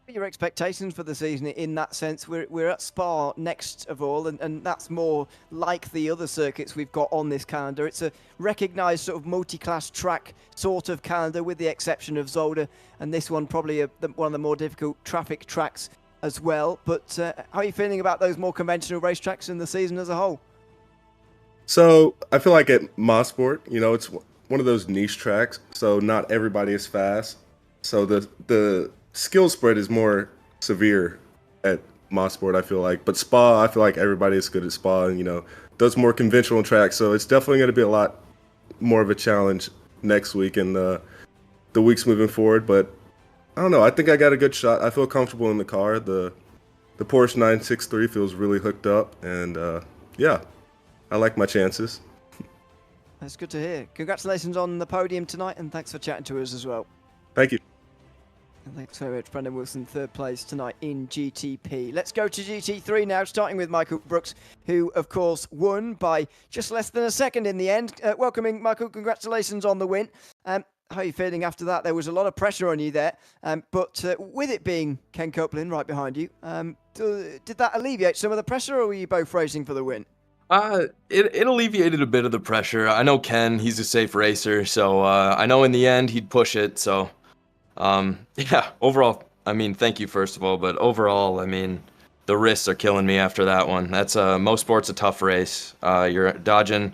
Your expectations for the season in that sense? We're at Spa next of all, and that's more like the other circuits we've got on this calendar. It's a recognised sort of multi-class track sort of calendar, with the exception of Zolder, and this one probably one of the more difficult traffic tracks as well. But how are you feeling about those more conventional racetracks in the season as a whole? So I feel like at Mosport, you know, it's one of those niche tracks, so not everybody is fast. So the skill spread is more severe at Mosport, I feel like. But Spa, I feel like everybody is good at Spa and, you know, does more conventional tracks. So it's definitely going to be a lot more of a challenge next week and the weeks moving forward. But I don't know. I think I got a good shot. I feel comfortable in the car. The Porsche 963 feels really hooked up. And, yeah, I like my chances. That's good to hear. Congratulations on the podium tonight, and thanks for chatting to us as well. Thank you. Thanks very much, Brandon Wilson, third place tonight in GTP. Let's go to GT3 now, starting with Michael Brooks, who, of course, won by just less than a second in the end. Welcoming, Michael, congratulations on the win. how are you feeling after that? There was a lot of pressure on you there, but with it being Ken Copeland right behind you, did that alleviate some of the pressure, or were you both racing for the win? It alleviated a bit of the pressure. I know Ken, he's a safe racer, so I know in the end he'd push it. So, yeah, overall, I mean, thank you first of all, but overall, I mean, the wrists are killing me after that one. That's most sports a tough race. You're dodging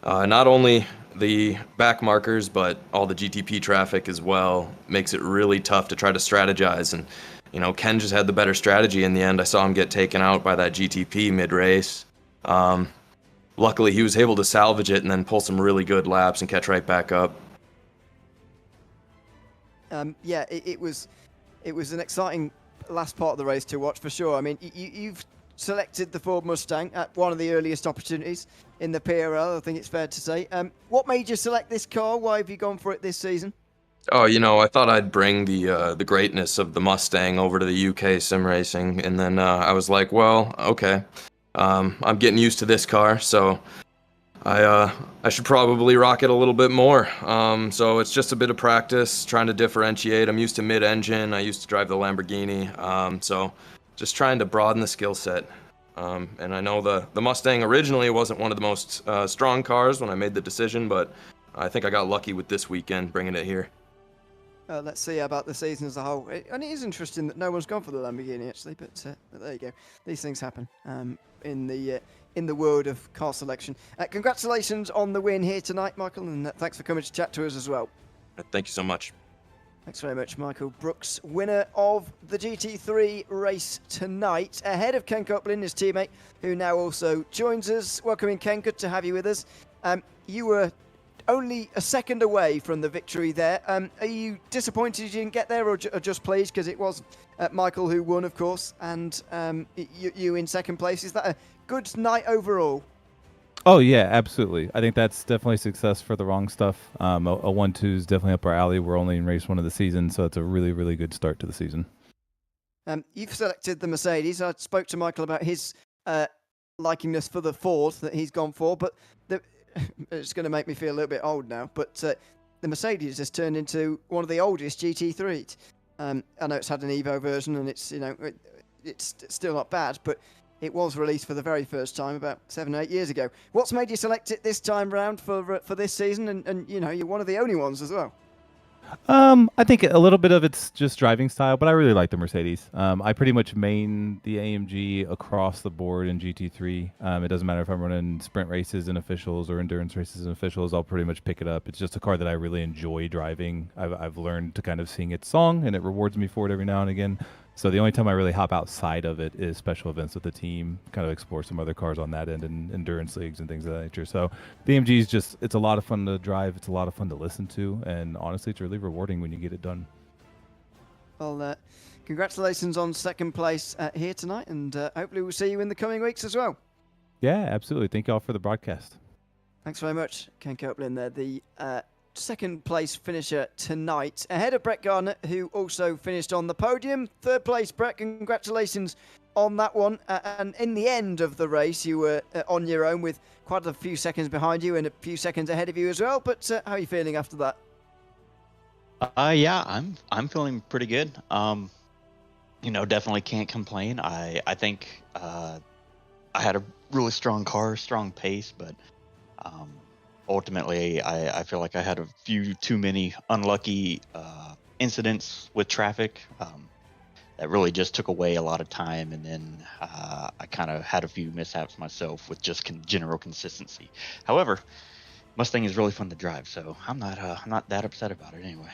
not only the back markers, but all the GTP traffic as well. Makes it really tough to try to strategize. And, you know, Ken just had the better strategy in the end. I saw him get taken out by that GTP mid-race. Luckily, he was able to salvage it and then pull some really good laps and catch right back up. Yeah, it was an exciting last part of the race to watch for sure. I mean, you've selected the Ford Mustang at one of the earliest opportunities in the PRL, I think it's fair to say. What made you select this car? Why have you gone for it this season? Oh, you know, I thought I'd bring the greatness of the Mustang over to the UK sim racing, and then I was like, well, okay, I'm getting used to this car, so I should probably rock it a little bit more. So it's just a bit of practice, trying to differentiate. I'm used to mid-engine. I used to drive the Lamborghini, so just trying to broaden the skill set. And I know the Mustang originally wasn't one of the most strong cars when I made the decision, but I think I got lucky with this weekend bringing it here. Let's see about the season as a whole. And it is interesting that no one's gone for the Lamborghini, actually, but there you go. These things happen in the world of car selection. Congratulations on the win here tonight, Michael, and thanks for coming to chat to us as well. Thank you so much. Thanks very much, Michael Brooks, winner of the GT3 race tonight, ahead of Ken Copeland, his teammate, who now also joins us. Welcome in, Ken. Good to have you with us. You were only a second away from the victory there. Are you disappointed you didn't get there, or just pleased because it was Michael who won, of course, and you in second place? Is that a good night overall? Oh, yeah, absolutely. I think that's definitely success for the wrong stuff. A 1-2 is definitely up our alley. We're only in race 1 of the season, so it's a really, really good start to the season. You've selected the Mercedes. I spoke to Michael about his likingness for the Ford that he's gone for, but it's going to make me feel a little bit old now, but the Mercedes has turned into one of the oldest GT3s. I know it's had an Evo version, and it's still not bad, but it was released for the very first time about 7 or 8 years ago. What's made you select it this time round for this season? And you're one of the only ones as well. I think a little bit of it's just driving style, but I really like the Mercedes. I pretty much main the AMG across the board in GT3. It doesn't matter if I'm running sprint races and officials or endurance races and officials, I'll pretty much pick it up. It's just a car that I really enjoy driving. I've learned to kind of sing its song, and it rewards me for it every now and again. So the only time I really hop outside of it is special events with the team, kind of explore some other cars on that end and endurance leagues and things of that nature. So the AMG is just, it's a lot of fun to drive. It's a lot of fun to listen to. And honestly, it's really rewarding when you get it done. Well, congratulations on second place here tonight. And hopefully we'll see you in the coming weeks as well. Yeah, absolutely. Thank you all for the broadcast. Thanks very much, Ken Copeland there. The second place finisher tonight, ahead of Brett Gardner, who also finished on the podium. Third place, Brett, congratulations on that one. And in the end of the race, you were on your own with quite a few seconds behind you and a few seconds ahead of you as well. But how are you feeling after that? Yeah, I'm feeling pretty good. Definitely can't complain. I think I had a really strong car, strong pace, but ultimately, I feel like I had a few too many unlucky incidents with traffic that really just took away a lot of time, and then I kind of had a few mishaps myself with just general consistency. However, Mustang is really fun to drive, so I'm not that upset about it anyway.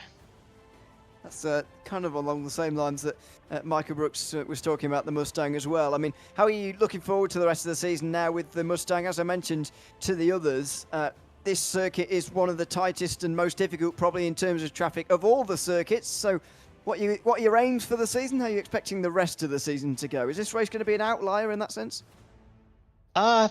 That's kind of along the same lines that Michael Brooks was talking about the Mustang as well. I mean, how are you looking forward to the rest of the season now with the Mustang? As I mentioned to the others, this circuit is one of the tightest and most difficult probably in terms of traffic of all the circuits. So what are your aims for the season? How are you expecting the rest of the season to go? Is this race going to be an outlier in that sense? I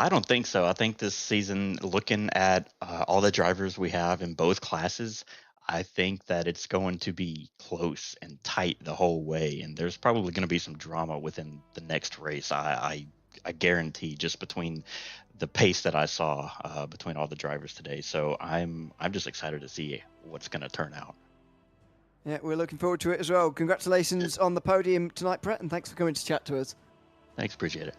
don't think so. I think this season, looking at all the drivers we have in both classes, I think that it's going to be close and tight the whole way, and there's probably going to be some drama within the next race. I I guarantee, just between the pace that I saw between all the drivers today. So I'm just excited to see what's going to turn out. Yeah, we're looking forward to it as well. Congratulations on the podium tonight, Brett, and thanks for coming to chat to us. Thanks, appreciate it.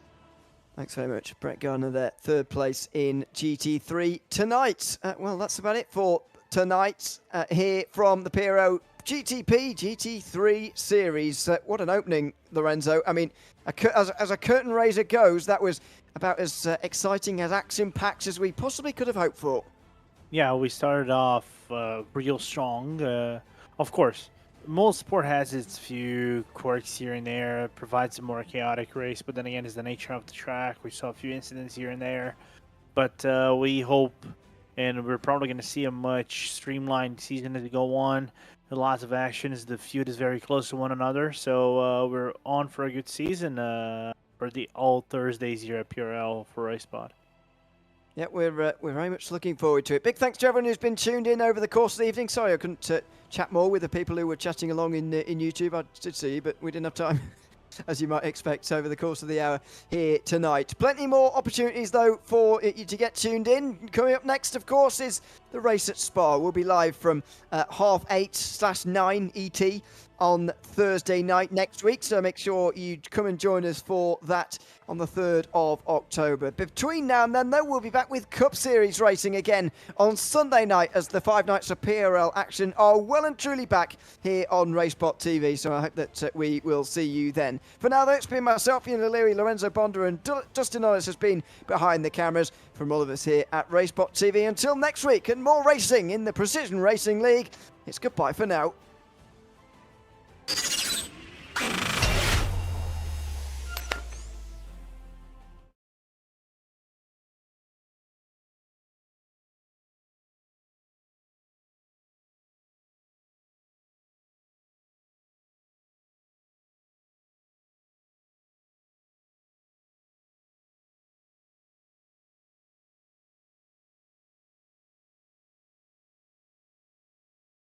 Thanks very much. Brett Gardner there, third place in GT3 tonight. Well, that's about it for tonight here from the PRL GTP GT3 Series. What an opening, Lorenzo. I mean, as a curtain raiser goes, that was about as exciting, as action-packed as we possibly could have hoped for. Yeah, we started off real strong. Of course, most sport has its few quirks here and there, provides a more chaotic race, but then again, it's the nature of the track. We saw a few incidents here and there, but we hope, and we're probably going to see a much streamlined season as we go on. Lots of actions. The feud is very close to one another, so we're on for a good season for the all Thursdays here at PRL for RaceSpot. Yeah, we're very much looking forward to it. Big thanks to everyone who's been tuned in over the course of the evening. Sorry I couldn't chat more with the people who were chatting along in YouTube. I did see, but we didn't have time, as you might expect, over the course of the hour here tonight. Plenty more opportunities, though, for you to get tuned in. Coming up next, of course, is the race at Spa. We'll be live from 8:30/9 ET on Thursday night next week, so make sure you come and join us for that on the 3rd of October. Between now and then, though, we'll be back with Cup Series racing again on Sunday night, as the 5 nights of PRL action are well and truly back here on RaceSpotTV, so I hope that we will see you then. For now, though, it's been myself, Ian O'Leary, Lorenzo Bonder, and Dustin Norris has been behind the cameras. From all of us here at RaceSpotTV, until next week and more racing in the Precision Racing League, it's goodbye for now.